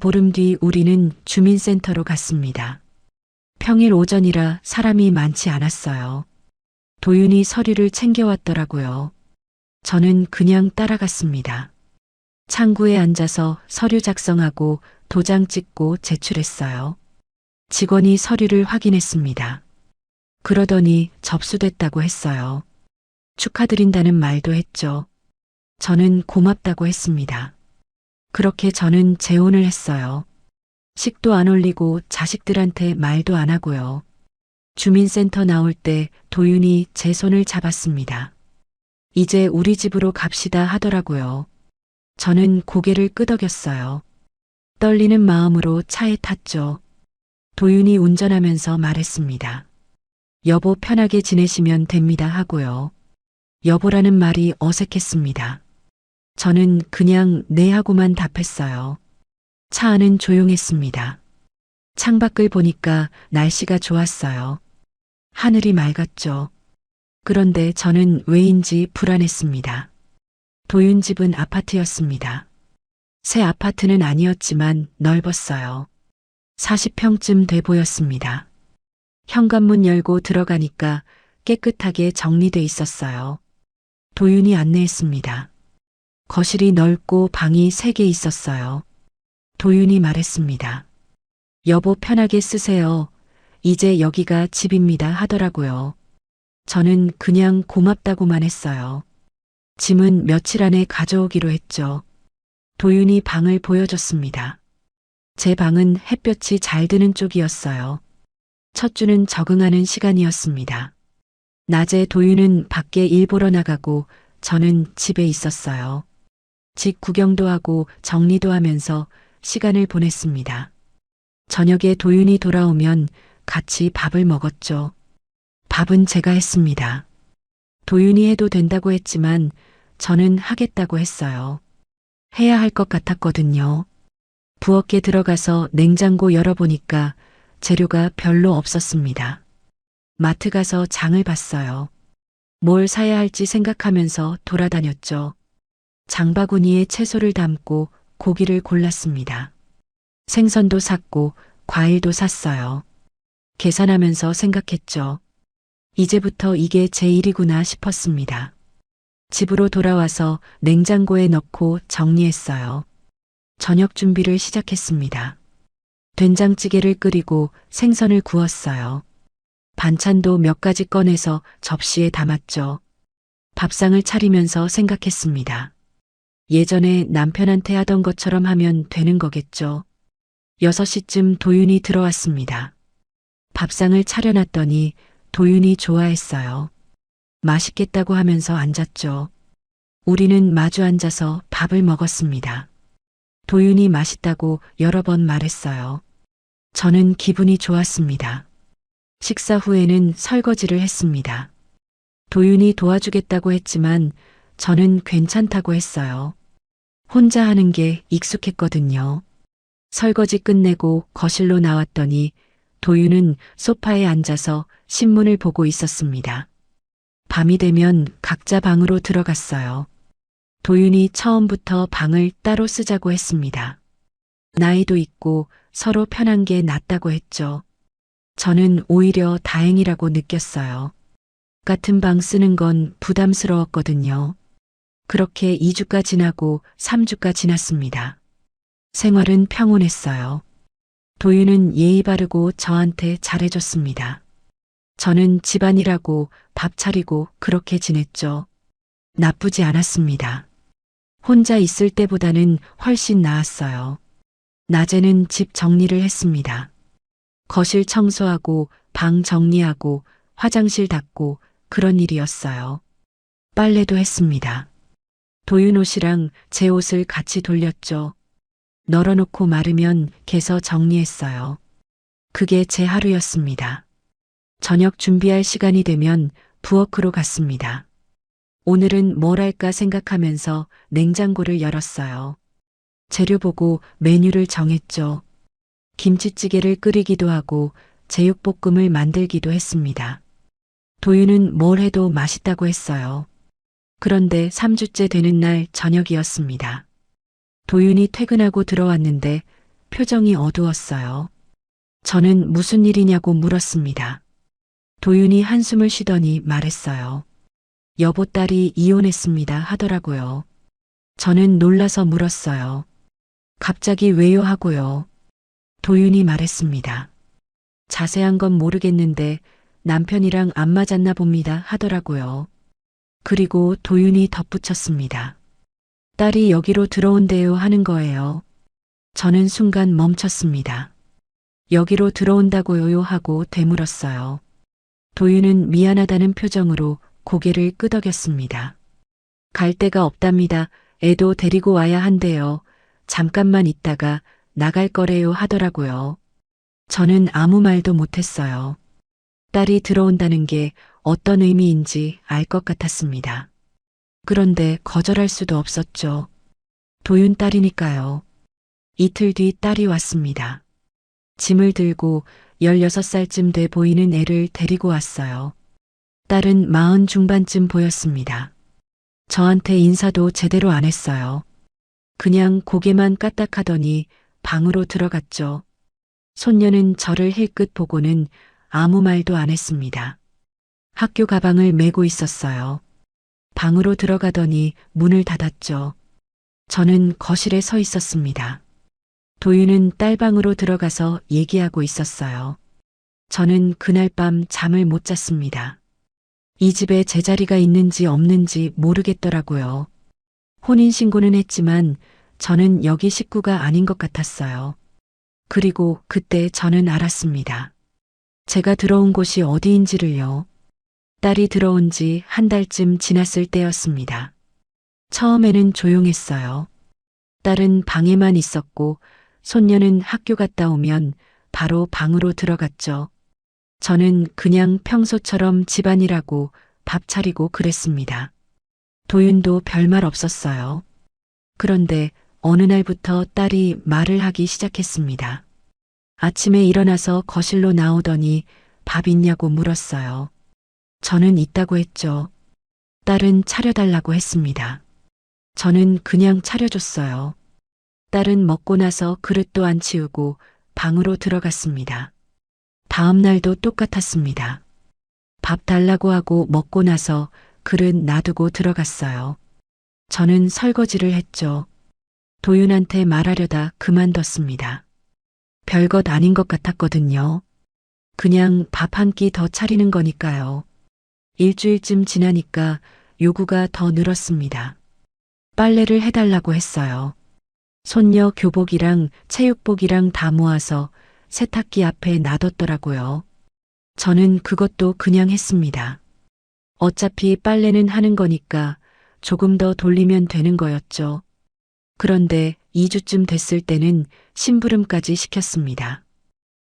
보름 뒤 우리는 주민센터로 갔습니다. 평일 오전이라 사람이 많지 않았어요. 도윤이 서류를 챙겨왔더라고요. 저는 그냥 따라갔습니다. 창구에 앉아서 서류 작성하고 도장 찍고 제출했어요. 직원이 서류를 확인했습니다. 그러더니 접수됐다고 했어요. 축하드린다는 말도 했죠. 저는 고맙다고 했습니다. 그렇게 저는 재혼을 했어요. 식도 안 올리고 자식들한테 말도 안 하고요. 주민센터 나올 때 도윤이 제 손을 잡았습니다. 이제 우리 집으로 갑시다 하더라고요. 저는 고개를 끄덕였어요. 떨리는 마음으로 차에 탔죠. 도윤이 운전하면서 말했습니다. 여보 편하게 지내시면 됩니다 하고요. 여보라는 말이 어색했습니다. 저는 그냥 네 하고만 답했어요. 차 안은 조용했습니다. 창밖을 보니까 날씨가 좋았어요. 하늘이 맑았죠. 그런데 저는 왜인지 불안했습니다. 도윤 집은 아파트였습니다. 새 아파트는 아니었지만 넓었어요. 40평쯤 돼 보였습니다. 현관문 열고 들어가니까 깨끗하게 정리돼 있었어요. 도윤이 안내했습니다. 거실이 넓고 방이 3개 있었어요. 도윤이 말했습니다. 여보 편하게 쓰세요. 이제 여기가 집입니다 하더라고요. 저는 그냥 고맙다고만 했어요. 짐은 며칠 안에 가져오기로 했죠. 도윤이 방을 보여줬습니다. 제 방은 햇볕이 잘 드는 쪽이었어요. 첫 주는 적응하는 시간이었습니다. 낮에 도윤은 밖에 일 보러 나가고 저는 집에 있었어요. 집 구경도 하고 정리도 하면서 시간을 보냈습니다. 저녁에 도윤이 돌아오면 같이 밥을 먹었죠. 밥은 제가 했습니다. 도윤이 해도 된다고 했지만 저는 하겠다고 했어요. 해야 할 것 같았거든요. 부엌에 들어가서 냉장고 열어보니까 재료가 별로 없었습니다. 마트 가서 장을 봤어요. 뭘 사야 할지 생각하면서 돌아다녔죠. 장바구니에 채소를 담고 고기를 골랐습니다. 생선도 샀고 과일도 샀어요. 계산하면서 생각했죠. 이제부터 이게 제 일이구나 싶었습니다. 집으로 돌아와서 냉장고에 넣고 정리했어요. 저녁 준비를 시작했습니다. 된장찌개를 끓이고 생선을 구웠어요. 반찬도 몇 가지 꺼내서 접시에 담았죠. 밥상을 차리면서 생각했습니다. 예전에 남편한테 하던 것처럼 하면 되는 거겠죠. 6시쯤 도윤이 들어왔습니다. 밥상을 차려놨더니 도윤이 좋아했어요. 맛있겠다고 하면서 앉았죠. 우리는 마주 앉아서 밥을 먹었습니다. 도윤이 맛있다고 여러 번 말했어요. 저는 기분이 좋았습니다. 식사 후에는 설거지를 했습니다. 도윤이 도와주겠다고 했지만 저는 괜찮다고 했어요. 혼자 하는 게 익숙했거든요. 설거지 끝내고 거실로 나왔더니 도윤은 소파에 앉아서 신문을 보고 있었습니다. 밤이 되면 각자 방으로 들어갔어요. 도윤이 처음부터 방을 따로 쓰자고 했습니다. 나이도 있고 서로 편한 게 낫다고 했죠. 저는 오히려 다행이라고 느꼈어요. 같은 방 쓰는 건 부담스러웠거든요. 그렇게 2주가 지나고 3주가 지났습니다. 생활은 평온했어요. 도윤은 예의 바르고 저한테 잘해줬습니다. 저는 집안일하고 밥 차리고 그렇게 지냈죠. 나쁘지 않았습니다. 혼자 있을 때보다는 훨씬 나았어요. 낮에는 집 정리를 했습니다. 거실 청소하고 방 정리하고 화장실 닦고 그런 일이었어요. 빨래도 했습니다. 도윤 옷이랑 제 옷을 같이 돌렸죠. 널어놓고 마르면 개서 정리했어요. 그게 제 하루였습니다. 저녁 준비할 시간이 되면 부엌으로 갔습니다. 오늘은 뭘 할까 생각하면서 냉장고를 열었어요. 재료 보고 메뉴를 정했죠. 김치찌개를 끓이기도 하고 제육볶음을 만들기도 했습니다. 도윤은 뭘 해도 맛있다고 했어요. 그런데 3주째 되는 날 저녁이었습니다. 도윤이 퇴근하고 들어왔는데 표정이 어두웠어요. 저는 무슨 일이냐고 물었습니다. 도윤이 한숨을 쉬더니 말했어요. 여보 딸이 이혼했습니다 하더라고요. 저는 놀라서 물었어요. 갑자기 왜요 하고요. 도윤이 말했습니다. 자세한 건 모르겠는데 남편이랑 안 맞았나 봅니다 하더라고요. 그리고 도윤이 덧붙였습니다. 딸이 여기로 들어온대요 하는 거예요. 저는 순간 멈췄습니다. 여기로 들어온다고요 하고 되물었어요. 도윤은 미안하다는 표정으로 고개를 끄덕였습니다. 갈 데가 없답니다. 애도 데리고 와야 한대요. 잠깐만 있다가 나갈 거래요 하더라고요. 저는 아무 말도 못했어요. 딸이 들어온다는 게 어떤 의미인지 알 것 같았습니다. 그런데 거절할 수도 없었죠. 도윤 딸이니까요. 이틀 뒤 딸이 왔습니다. 짐을 들고 16살쯤 돼 보이는 애를 데리고 왔어요. 딸은 40 중반쯤 보였습니다. 저한테 인사도 제대로 안 했어요. 그냥 고개만 까딱하더니 방으로 들어갔죠. 손녀는 저를 힐끗 보고는 아무 말도 안 했습니다. 학교 가방을 메고 있었어요. 방으로 들어가더니 문을 닫았죠. 저는 거실에 서 있었습니다. 도윤은 딸 방으로 들어가서 얘기하고 있었어요. 저는 그날 밤 잠을 못 잤습니다. 이 집에 제자리가 있는지 없는지 모르겠더라고요. 혼인신고는 했지만 저는 여기 식구가 아닌 것 같았어요. 그리고 그때 저는 알았습니다. 제가 들어온 곳이 어디인지를요. 딸이 들어온 지 한 달쯤 지났을 때였습니다. 처음에는 조용했어요. 딸은 방에만 있었고 손녀는 학교 갔다 오면 바로 방으로 들어갔죠. 저는 그냥 평소처럼 집안일하고 밥 차리고 그랬습니다. 도윤도 별말 없었어요. 그런데 어느 날부터 딸이 말을 하기 시작했습니다. 아침에 일어나서 거실로 나오더니 밥 있냐고 물었어요. 저는 있다고 했죠. 딸은 차려달라고 했습니다. 저는 그냥 차려줬어요. 딸은 먹고 나서 그릇도 안 치우고 방으로 들어갔습니다. 다음 날도 똑같았습니다. 밥 달라고 하고 먹고 나서 그릇 놔두고 들어갔어요. 저는 설거지를 했죠. 도윤한테 말하려다 그만뒀습니다. 별것 아닌 것 같았거든요. 그냥 밥 한 끼 더 차리는 거니까요. 일주일쯤 지나니까 요구가 더 늘었습니다. 빨래를 해달라고 했어요. 손녀 교복이랑 체육복이랑 다 모아서 세탁기 앞에 놔뒀더라고요. 저는 그것도 그냥 했습니다. 어차피 빨래는 하는 거니까 조금 더 돌리면 되는 거였죠. 그런데 2주쯤 됐을 때는 심부름까지 시켰습니다.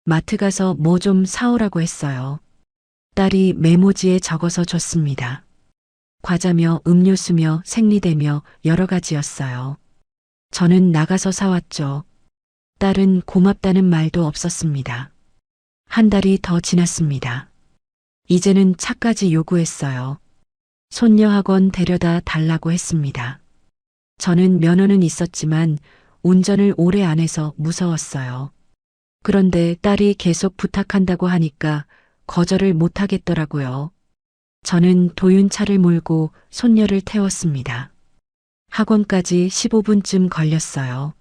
마트 가서 뭐 좀 사오라고 했어요. 딸이 메모지에 적어서 줬습니다. 과자며 음료수며 생리대며 여러 가지였어요. 저는 나가서 사왔죠. 딸은 고맙다는 말도 없었습니다. 한 달이 더 지났습니다. 이제는 차까지 요구했어요. 손녀 학원 데려다 달라고 했습니다. 저는 면허는 있었지만 운전을 오래 안 해서 무서웠어요. 그런데 딸이 계속 부탁한다고 하니까 거절을 못 하겠더라고요. 저는 도윤차를 몰고 손녀를 태웠습니다. 학원까지 15분쯤 걸렸어요.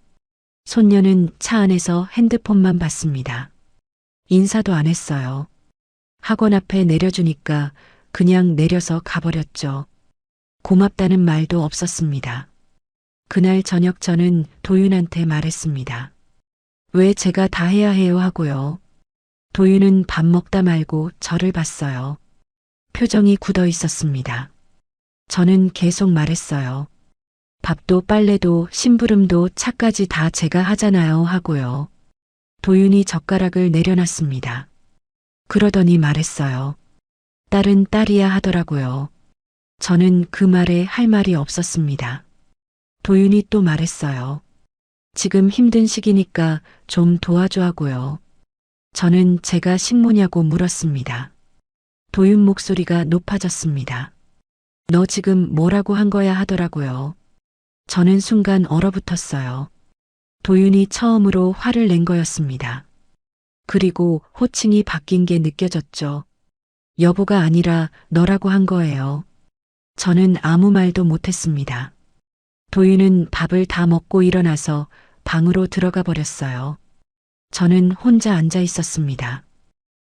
손녀는 차 안에서 핸드폰만 봤습니다. 인사도 안 했어요. 학원 앞에 내려주니까 그냥 내려서 가버렸죠. 고맙다는 말도 없었습니다. 그날 저녁 저는 도윤한테 말했습니다. 왜 제가 다 해야 해요 하고요. 도윤은 밥 먹다 말고 저를 봤어요. 표정이 굳어 있었습니다. 저는 계속 말했어요. 밥도 빨래도 심부름도 차까지 다 제가 하잖아요 하고요. 도윤이 젓가락을 내려놨습니다. 그러더니 말했어요. 딸은 딸이야 하더라고요. 저는 그 말에 할 말이 없었습니다. 도윤이 또 말했어요. 지금 힘든 시기니까 좀 도와줘 하고요. 저는 제가 식모냐고 물었습니다. 도윤 목소리가 높아졌습니다. 너 지금 뭐라고 한 거야 하더라고요. 저는 순간 얼어붙었어요. 도윤이 처음으로 화를 낸 거였습니다. 그리고 호칭이 바뀐 게 느껴졌죠. 여보가 아니라 너라고 한 거예요. 저는 아무 말도 못했습니다. 도윤은 밥을 다 먹고 일어나서 방으로 들어가 버렸어요. 저는 혼자 앉아 있었습니다.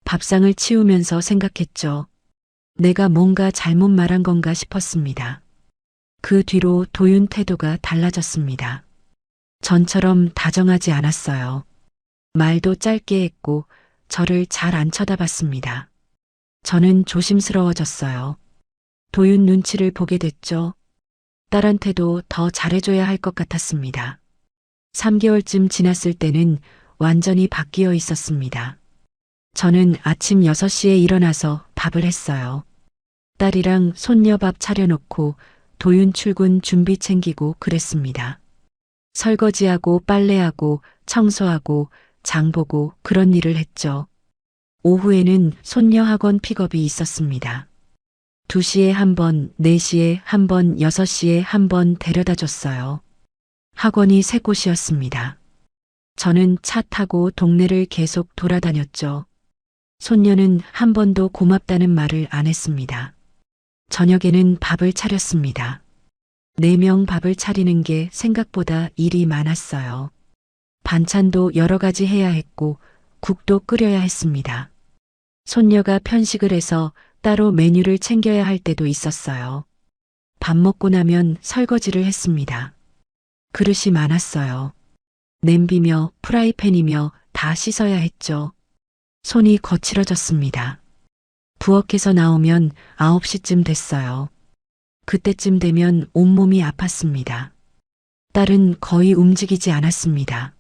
밥상을 치우면서 생각했죠. 내가 뭔가 잘못 말한 건가 싶었습니다. 그 뒤로 도윤 태도가 달라졌습니다. 전처럼 다정하지 않았어요. 말도 짧게 했고 저를 잘 안 쳐다봤습니다. 저는 조심스러워졌어요. 도윤 눈치를 보게 됐죠. 딸한테도 더 잘해줘야 할 것 같았습니다. 3개월쯤 지났을 때는 완전히 바뀌어 있었습니다. 저는 아침 6시에 일어나서 밥을 했어요. 딸이랑 손녀 밥 차려놓고 도윤 출근 준비 챙기고 그랬습니다. 설거지하고 빨래하고 청소하고 장보고 그런 일을 했죠. 오후에는 손녀 학원 픽업이 있었습니다. 2시에 한 번, 4시에 한 번, 6시에 한 번 데려다 줬어요. 학원이 3곳이었습니다. 저는 차 타고 동네를 계속 돌아다녔죠. 손녀는 한 번도 고맙다는 말을 안 했습니다. 저녁에는 밥을 차렸습니다. 4명 밥을 차리는 게 생각보다 일이 많았어요. 반찬도 여러 가지 해야 했고 국도 끓여야 했습니다. 손녀가 편식을 해서 따로 메뉴를 챙겨야 할 때도 있었어요. 밥 먹고 나면 설거지를 했습니다. 그릇이 많았어요. 냄비며 프라이팬이며 다 씻어야 했죠. 손이 거칠어졌습니다. 부엌에서 나오면 9시쯤 됐어요. 그때쯤 되면 온몸이 아팠습니다. 딸은 거의 움직이지 않았습니다.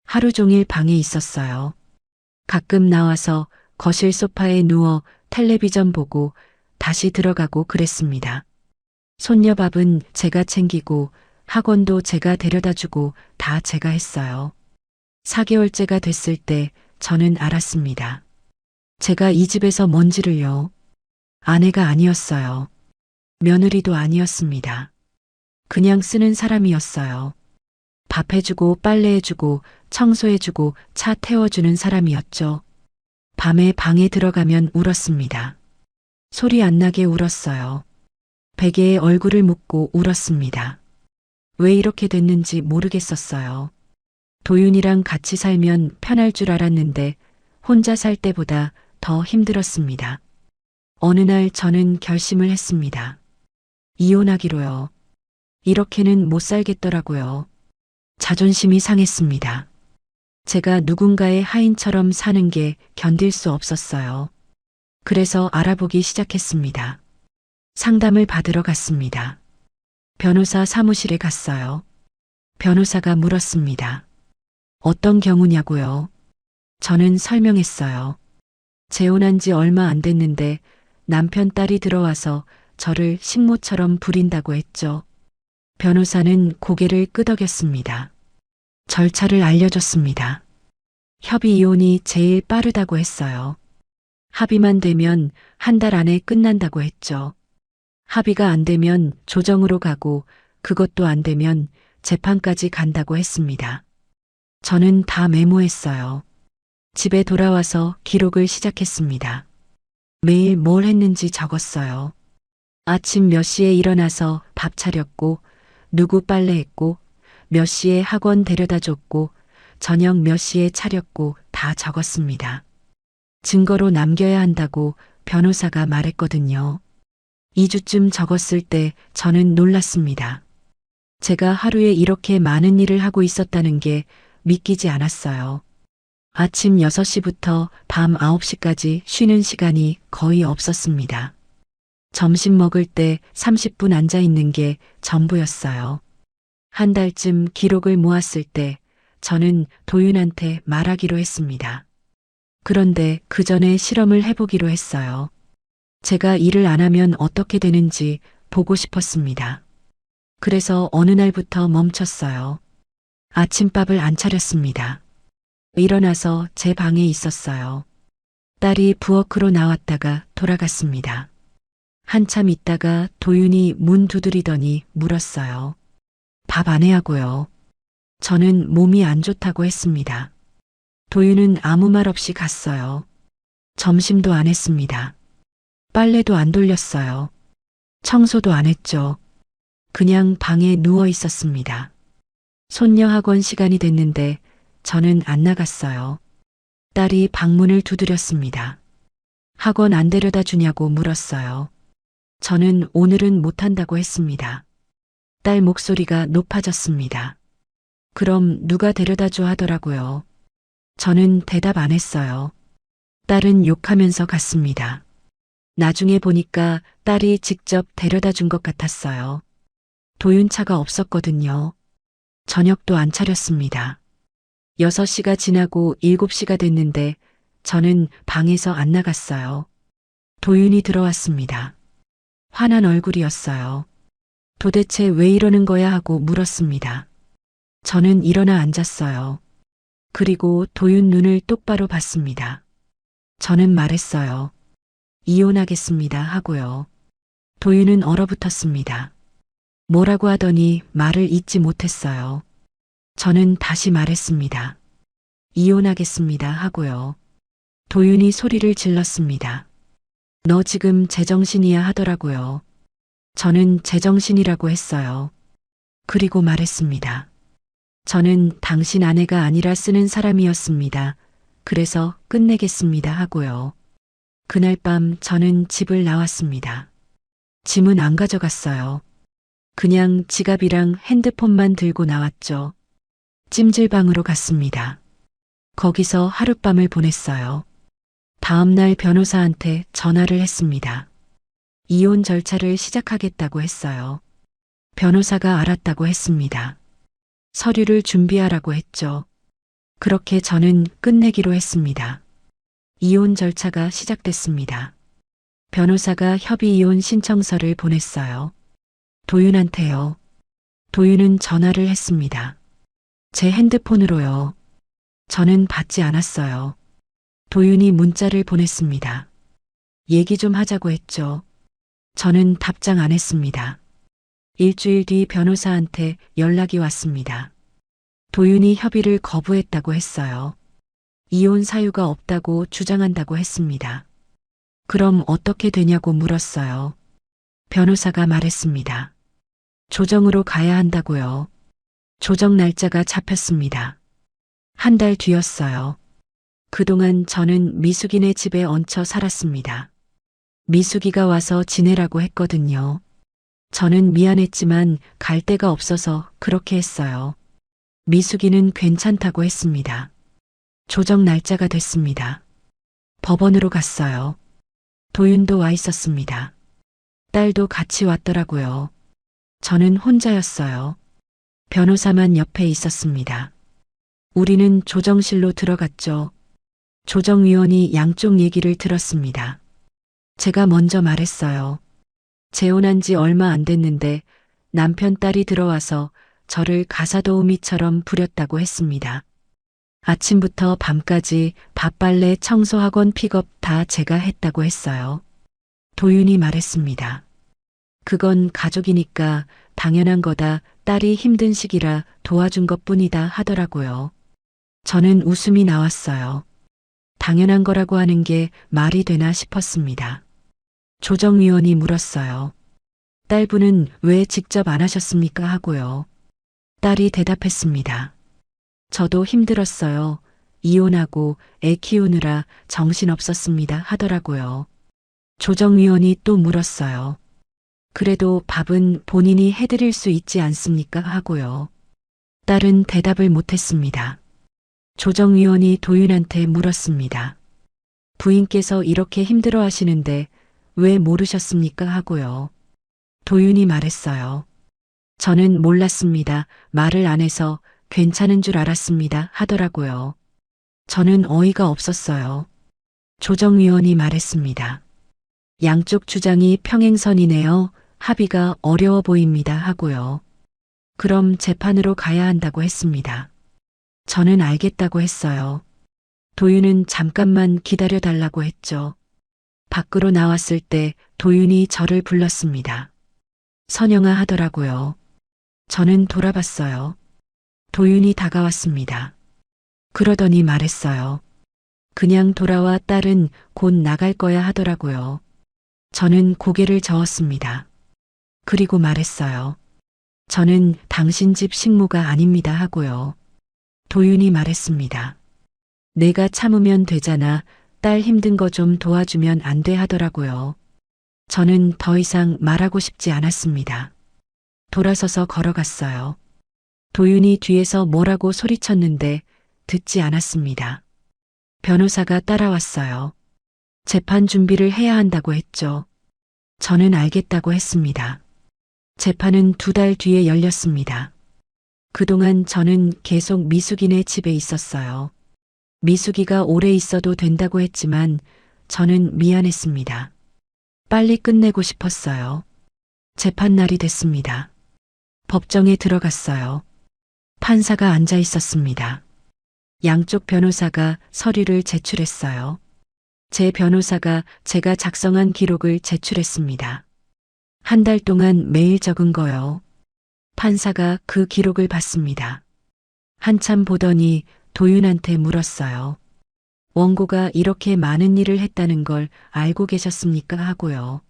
하루 종일 방에 있었어요. 가끔 나와서 거실 소파에 누워 텔레비전 보고 다시 들어가고 그랬습니다. 손녀 밥은 제가 챙기고 학원도 제가 데려다 주고 다 제가 했어요. 4개월째가 됐을 때 저는 알았습니다. 제가 이 집에서 뭔지를요. 아내가 아니었어요. 며느리도 아니었습니다. 그냥 쓰는 사람이었어요. 밥 해주고 빨래해주고 청소해주고 차 태워주는 사람이었죠. 밤에 방에 들어가면 울었습니다. 소리 안 나게 울었어요. 베개에 얼굴을 묻고 울었습니다. 왜 이렇게 됐는지 모르겠었어요. 도윤이랑 같이 살면 편할 줄 알았는데 혼자 살 때보다 더 힘들었습니다. 어느 날 저는 결심을 했습니다. 이혼하기로요. 이렇게는 못 살겠더라고요. 자존심이 상했습니다. 제가 누군가의 하인처럼 사는 게 견딜 수 없었어요. 그래서 알아보기 시작했습니다. 상담을 받으러 갔습니다. 변호사 사무실에 갔어요. 변호사가 물었습니다. 어떤 경우냐고요? 저는 설명했어요. 재혼한 지 얼마 안 됐는데 남편 딸이 들어와서 저를 식모처럼 부린다고 했죠. 변호사는 고개를 끄덕였습니다. 절차를 알려줬습니다. 협의 이혼이 제일 빠르다고 했어요. 합의만 되면 한 달 안에 끝난다고 했죠. 합의가 안 되면 조정으로 가고 그것도 안 되면 재판까지 간다고 했습니다. 저는 다 메모했어요. 집에 돌아와서 기록을 시작했습니다. 매일 뭘 했는지 적었어요. 아침 몇 시에 일어나서 밥 차렸고, 누구 빨래했고, 몇 시에 학원 데려다 줬고, 저녁 몇 시에 차렸고 다 적었습니다. 증거로 남겨야 한다고 변호사가 말했거든요. 2주쯤 적었을 때 저는 놀랐습니다. 제가 하루에 이렇게 많은 일을 하고 있었다는 게 믿기지 않았어요. 아침 6시부터 밤 9시까지 쉬는 시간이 거의 없었습니다. 점심 먹을 때 30분 앉아 있는 게 전부였어요. 한 달쯤 기록을 모았을 때 저는 도윤한테 말하기로 했습니다. 그런데 그 전에 실험을 해보기로 했어요. 제가 일을 안 하면 어떻게 되는지 보고 싶었습니다. 그래서 어느 날부터 멈췄어요. 아침밥을 안 차렸습니다. 일어나서 제 방에 있었어요. 딸이 부엌으로 나왔다가 돌아갔습니다. 한참 있다가 도윤이 문 두드리더니 물었어요. 밥 안 해 하고요. 저는 몸이 안 좋다고 했습니다. 도윤은 아무 말 없이 갔어요. 점심도 안 했습니다. 빨래도 안 돌렸어요. 청소도 안 했죠. 그냥 방에 누워 있었습니다. 손녀 학원 시간이 됐는데 저는 안 나갔어요. 딸이 방문을 두드렸습니다. 학원 안 데려다 주냐고 물었어요. 저는 오늘은 못한다고 했습니다. 딸 목소리가 높아졌습니다. 그럼 누가 데려다 줘 하더라고요. 저는 대답 안 했어요. 딸은 욕하면서 갔습니다. 나중에 보니까 딸이 직접 데려다 준 것 같았어요. 도윤차가 없었거든요. 저녁도 안 차렸습니다. 6시가 지나고 7시가 됐는데 저는 방에서 안 나갔어요. 도윤이 들어왔습니다. 화난 얼굴이었어요. 도대체 왜 이러는 거야 하고 물었습니다. 저는 일어나 앉았어요. 그리고 도윤 눈을 똑바로 봤습니다. 저는 말했어요. 이혼하겠습니다 하고요. 도윤은 얼어붙었습니다. 뭐라고 하더니 말을 잇지 못했어요. 저는 다시 말했습니다. 이혼하겠습니다 하고요. 도윤이 소리를 질렀습니다. 너 지금 제정신이야 하더라고요. 저는 제정신이라고 했어요. 그리고 말했습니다. 저는 당신 아내가 아니라 쓰는 사람이었습니다. 그래서 끝내겠습니다 하고요. 그날 밤 저는 집을 나왔습니다. 짐은 안 가져갔어요. 그냥 지갑이랑 핸드폰만 들고 나왔죠. 찜질방으로 갔습니다. 거기서 하룻밤을 보냈어요. 다음날 변호사한테 전화를 했습니다. 이혼 절차를 시작하겠다고 했어요. 변호사가 알았다고 했습니다. 서류를 준비하라고 했죠. 그렇게 저는 끝내기로 했습니다. 이혼 절차가 시작됐습니다. 변호사가 협의 이혼 신청서를 보냈어요. 도윤한테요. 도윤은 전화를 했습니다. 제 핸드폰으로요. 저는 받지 않았어요. 도윤이 문자를 보냈습니다. 얘기 좀 하자고 했죠. 저는 답장 안 했습니다. 일주일 뒤 변호사한테 연락이 왔습니다. 도윤이 협의를 거부했다고 했어요. 이혼 사유가 없다고 주장한다고 했습니다. 그럼 어떻게 되냐고 물었어요. 변호사가 말했습니다. 조정으로 가야 한다고요. 조정 날짜가 잡혔습니다. 한 달 뒤였어요. 그동안 저는 미숙이네 집에 얹혀 살았습니다. 미숙이가 와서 지내라고 했거든요. 저는 미안했지만 갈 데가 없어서 그렇게 했어요. 미숙이는 괜찮다고 했습니다. 조정 날짜가 됐습니다. 법원으로 갔어요. 도윤도 와 있었습니다. 딸도 같이 왔더라고요. 저는 혼자였어요. 변호사만 옆에 있었습니다. 우리는 조정실로 들어갔죠. 조정위원이 양쪽 얘기를 들었습니다. 제가 먼저 말했어요. 재혼한 지 얼마 안 됐는데 남편 딸이 들어와서 저를 가사도우미처럼 부렸다고 했습니다. 아침부터 밤까지 밥 빨래 청소 학원 픽업 다 제가 했다고 했어요. 도윤이 말했습니다. 그건 가족이니까 당연한 거다. 딸이 힘든 시기라 도와준 것뿐이다 하더라고요. 저는 웃음이 나왔어요. 당연한 거라고 하는 게 말이 되나 싶었습니다. 조정위원이 물었어요. 딸분은 왜 직접 안 하셨습니까 하고요. 딸이 대답했습니다. 저도 힘들었어요. 이혼하고 애 키우느라 정신없었습니다 하더라고요. 조정위원이 또 물었어요. 그래도 밥은 본인이 해드릴 수 있지 않습니까 하고요. 딸은 대답을 못했습니다. 조정위원이 도윤한테 물었습니다. 부인께서 이렇게 힘들어 하시는데 왜 모르셨습니까 하고요. 도윤이 말했어요. 저는 몰랐습니다. 말을 안 해서 괜찮은 줄 알았습니다 하더라고요. 저는 어이가 없었어요. 조정위원이 말했습니다. 양쪽 주장이 평행선이네요. 합의가 어려워 보입니다 하고요. 그럼 재판으로 가야 한다고 했습니다. 저는 알겠다고 했어요. 도윤은 잠깐만 기다려 달라고 했죠. 밖으로 나왔을 때 도윤이 저를 불렀습니다. 선영아 하더라고요. 저는 돌아봤어요. 도윤이 다가왔습니다. 그러더니 말했어요. 그냥 돌아와 딸은 곧 나갈 거야 하더라고요. 저는 고개를 저었습니다. 그리고 말했어요. 저는 당신 집 식모가 아닙니다 하고요. 도윤이 말했습니다. 내가 참으면 되잖아. 딸 힘든 거 좀 도와주면 안 돼 하더라고요. 저는 더 이상 말하고 싶지 않았습니다. 돌아서서 걸어갔어요. 도윤이 뒤에서 뭐라고 소리쳤는데 듣지 않았습니다. 변호사가 따라왔어요. 재판 준비를 해야 한다고 했죠. 저는 알겠다고 했습니다. 재판은 2달 뒤에 열렸습니다. 그동안 저는 계속 미숙이네 집에 있었어요. 미숙이가 오래 있어도 된다고 했지만 저는 미안했습니다. 빨리 끝내고 싶었어요. 재판 날이 됐습니다. 법정에 들어갔어요. 판사가 앉아 있었습니다. 양쪽 변호사가 서류를 제출했어요. 제 변호사가 제가 작성한 기록을 제출했습니다. 한 달 동안 매일 적은 거요. 판사가 그 기록을 봤습니다. 한참 보더니 도윤한테 물었어요. 원고가 이렇게 많은 일을 했다는 걸 알고 계셨습니까 하고요.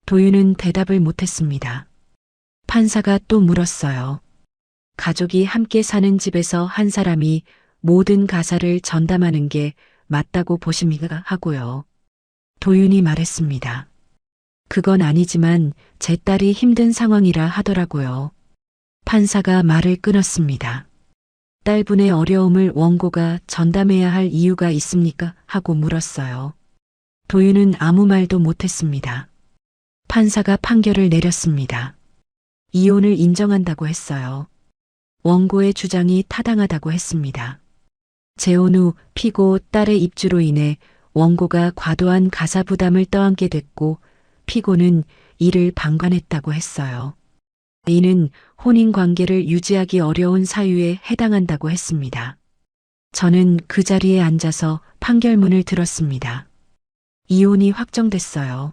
도윤은 대답을 못했습니다. 판사가 또 물었어요. 가족이 함께 사는 집에서 한 사람이 모든 가사를 전담하는 게 맞다고 보십니까 하고요. 도윤이 말했습니다. 그건 아니지만 제 딸이 힘든 상황이라 하더라고요. 판사가 말을 끊었습니다. 딸분의 어려움을 원고가 전담해야 할 이유가 있습니까? 하고 물었어요. 도윤은 아무 말도 못했습니다. 판사가 판결을 내렸습니다. 이혼을 인정한다고 했어요. 원고의 주장이 타당하다고 했습니다. 재혼 후 피고 딸의 입주로 인해 원고가 과도한 가사 부담을 떠안게 됐고 피고는 이를 방관했다고 했어요. 이는 혼인 관계를 유지하기 어려운 사유에 해당한다고 했습니다. 저는 그 자리에 앉아서 판결문을 들었습니다. 이혼이 확정됐어요.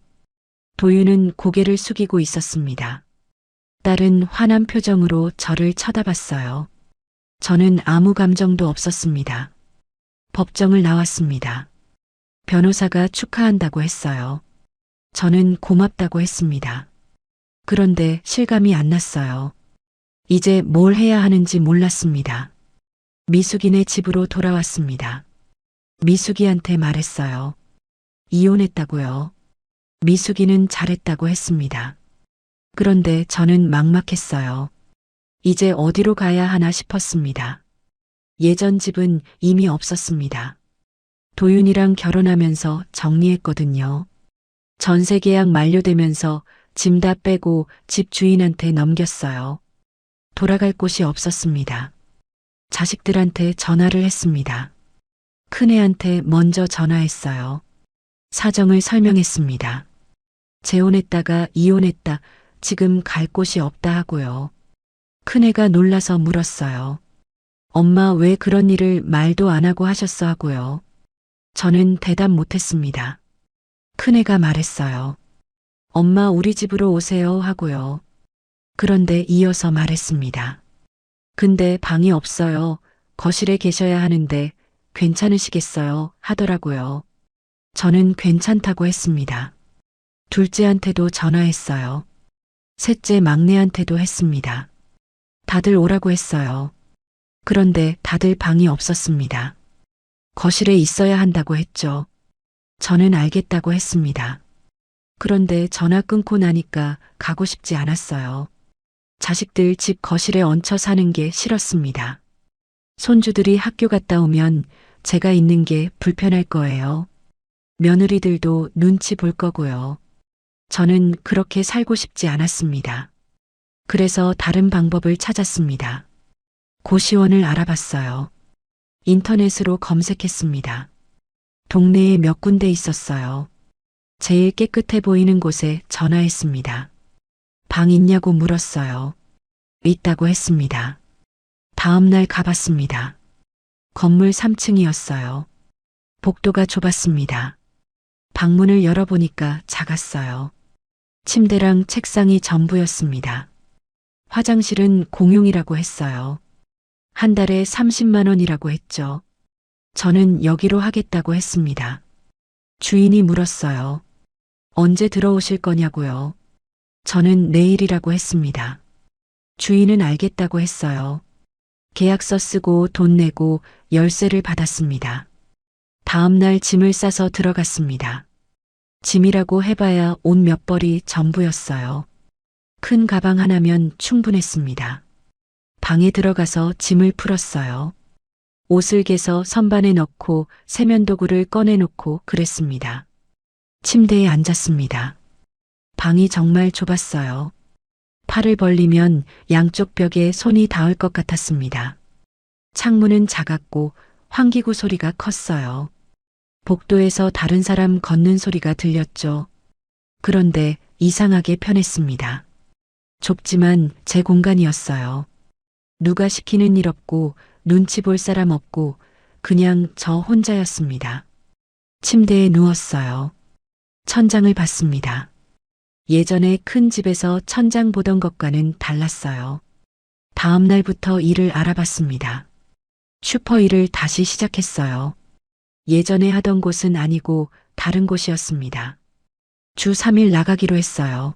도윤은 고개를 숙이고 있었습니다. 딸은 화난 표정으로 저를 쳐다봤어요. 저는 아무 감정도 없었습니다. 법정을 나왔습니다. 변호사가 축하한다고 했어요. 저는 고맙다고 했습니다. 그런데 실감이 안 났어요. 이제 뭘 해야 하는지 몰랐습니다. 미숙이네 집으로 돌아왔습니다. 미숙이한테 말했어요. 이혼했다고요. 미숙이는 잘했다고 했습니다. 그런데 저는 막막했어요. 이제 어디로 가야 하나 싶었습니다. 예전 집은 이미 없었습니다. 도윤이랑 결혼하면서 정리했거든요. 전세 계약 만료되면서 짐 다 빼고 집 주인한테 넘겼어요. 돌아갈 곳이 없었습니다. 자식들한테 전화를 했습니다. 큰애한테 먼저 전화했어요. 사정을 설명했습니다. 재혼했다가 이혼했다. 지금 갈 곳이 없다 하고요. 큰애가 놀라서 물었어요. 엄마 왜 그런 일을 말도 안 하고 하셨어 하고요. 저는 대답 못했습니다. 큰애가 말했어요. 엄마 우리 집으로 오세요 하고요. 그런데 이어서 말했습니다. 근데 방이 없어요. 거실에 계셔야 하는데 괜찮으시겠어요? 하더라고요. 저는 괜찮다고 했습니다. 둘째한테도 전화했어요. 셋째 막내한테도 했습니다. 다들 오라고 했어요. 그런데 다들 방이 없었습니다. 거실에 있어야 한다고 했죠. 저는 알겠다고 했습니다. 그런데 전화 끊고 나니까 가고 싶지 않았어요. 자식들 집 거실에 얹혀 사는 게 싫었습니다. 손주들이 학교 갔다 오면 제가 있는 게 불편할 거예요. 며느리들도 눈치 볼 거고요. 저는 그렇게 살고 싶지 않았습니다. 그래서 다른 방법을 찾았습니다. 고시원을 알아봤어요. 인터넷으로 검색했습니다. 동네에 몇 군데 있었어요. 제일 깨끗해 보이는 곳에 전화했습니다. 방 있냐고 물었어요. 있다고 했습니다. 다음 날 가봤습니다. 건물 3층이었어요. 복도가 좁았습니다. 방문을 열어보니까 작았어요. 침대랑 책상이 전부였습니다. 화장실은 공용이라고 했어요. 한 달에 30만 원이라고 했죠. 저는 여기로 하겠다고 했습니다. 주인이 물었어요. 언제 들어오실 거냐고요. 저는 내일이라고 했습니다. 주인은 알겠다고 했어요. 계약서 쓰고 돈 내고 열쇠를 받았습니다. 다음 날 짐을 싸서 들어갔습니다. 짐이라고 해봐야 옷 몇 벌이 전부였어요. 큰 가방 하나면 충분했습니다. 방에 들어가서 짐을 풀었어요. 옷을 개서 선반에 넣고 세면도구를 꺼내놓고 그랬습니다. 침대에 앉았습니다. 방이 정말 좁았어요. 팔을 벌리면 양쪽 벽에 손이 닿을 것 같았습니다. 창문은 작았고 환기구 소리가 컸어요. 복도에서 다른 사람 걷는 소리가 들렸죠. 그런데 이상하게 편했습니다. 좁지만 제 공간이었어요. 누가 시키는 일 없고 눈치 볼 사람 없고 그냥 저 혼자였습니다. 침대에 누웠어요. 천장을 봤습니다. 예전에 큰 집에서 천장 보던 것과는 달랐어요. 다음 날부터 일을 알아봤습니다. 슈퍼 일을 다시 시작했어요. 예전에 하던 곳은 아니고 다른 곳이었습니다. 주 3일 나가기로 했어요.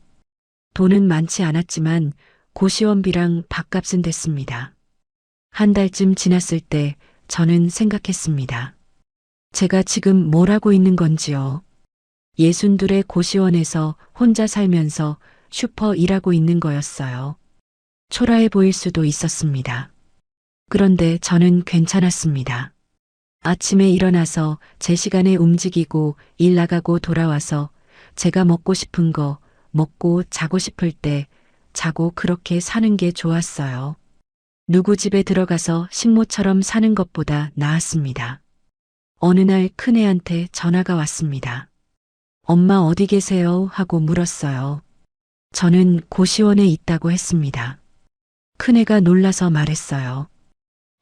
돈은 많지 않았지만 고시원비랑 밥값은 됐습니다. 한 달쯤 지났을 때 저는 생각했습니다. 제가 지금 뭘 하고 있는 건지요. 62의 고시원에서 혼자 살면서 슈퍼 일하고 있는 거였어요. 초라해 보일 수도 있었습니다. 그런데 저는 괜찮았습니다. 아침에 일어나서 제 시간에 움직이고 일 나가고 돌아와서 제가 먹고 싶은 거 먹고 자고 싶을 때 자고 그렇게 사는 게 좋았어요. 누구 집에 들어가서 식모처럼 사는 것보다 나았습니다. 어느 날 큰애한테 전화가 왔습니다. 엄마 어디 계세요? 하고 물었어요. 저는 고시원에 있다고 했습니다. 큰애가 놀라서 말했어요.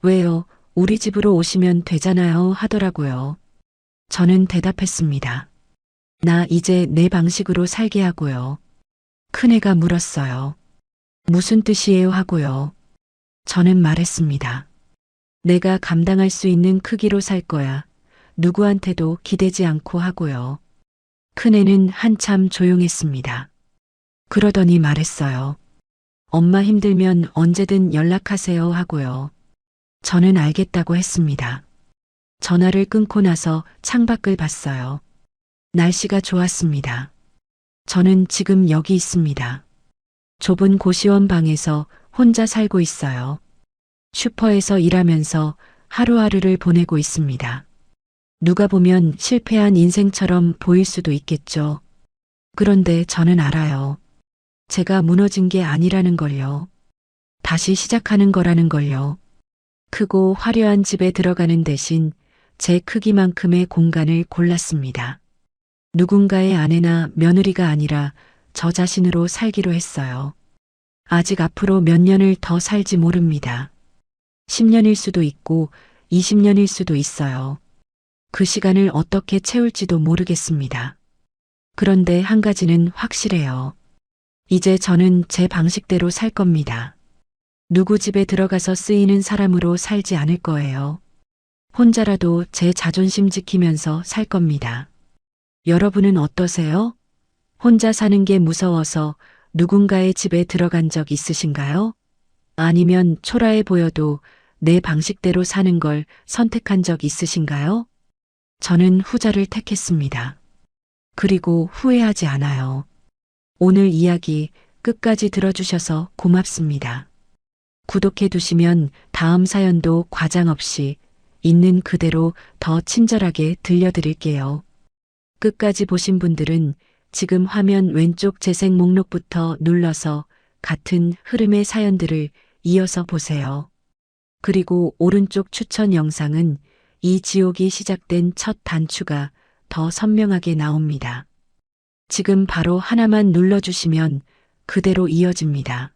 왜요? 우리 집으로 오시면 되잖아요 하더라고요. 저는 대답했습니다. 나 이제 내 방식으로 살게 하고요. 큰애가 물었어요. 무슨 뜻이에요 하고요. 저는 말했습니다. 내가 감당할 수 있는 크기로 살 거야. 누구한테도 기대지 않고 하고요. 큰애는 한참 조용했습니다. 그러더니 말했어요. 엄마 힘들면 언제든 연락하세요 하고요. 저는 알겠다고 했습니다. 전화를 끊고 나서 창밖을 봤어요. 날씨가 좋았습니다. 저는 지금 여기 있습니다. 좁은 고시원 방에서 혼자 살고 있어요. 슈퍼에서 일하면서 하루하루를 보내고 있습니다. 누가 보면 실패한 인생처럼 보일 수도 있겠죠. 그런데 저는 알아요. 제가 무너진 게 아니라는 걸요. 다시 시작하는 거라는 걸요. 크고 화려한 집에 들어가는 대신 제 크기만큼의 공간을 골랐습니다. 누군가의 아내나 며느리가 아니라 저 자신으로 살기로 했어요. 아직 앞으로 몇 년을 더 살지 모릅니다. 10년일 수도 있고 20년일 수도 있어요. 그 시간을 어떻게 채울지도 모르겠습니다. 그런데 한 가지는 확실해요. 이제 저는 제 방식대로 살 겁니다. 누구 집에 들어가서 쓰이는 사람으로 살지 않을 거예요. 혼자라도 제 자존심 지키면서 살 겁니다. 여러분은 어떠세요? 혼자 사는 게 무서워서 누군가의 집에 들어간 적 있으신가요? 아니면 초라해 보여도 내 방식대로 사는 걸 선택한 적 있으신가요? 저는 후자를 택했습니다. 그리고 후회하지 않아요. 오늘 이야기 끝까지 들어주셔서 고맙습니다. 구독해 두시면 다음 사연도 과장 없이 있는 그대로 더 친절하게 들려드릴게요. 끝까지 보신 분들은 지금 화면 왼쪽 재생 목록부터 눌러서 같은 흐름의 사연들을 이어서 보세요. 그리고 오른쪽 추천 영상은 이 지옥이 시작된 첫 단추가 더 선명하게 나옵니다. 지금 바로 하나만 눌러주시면 그대로 이어집니다.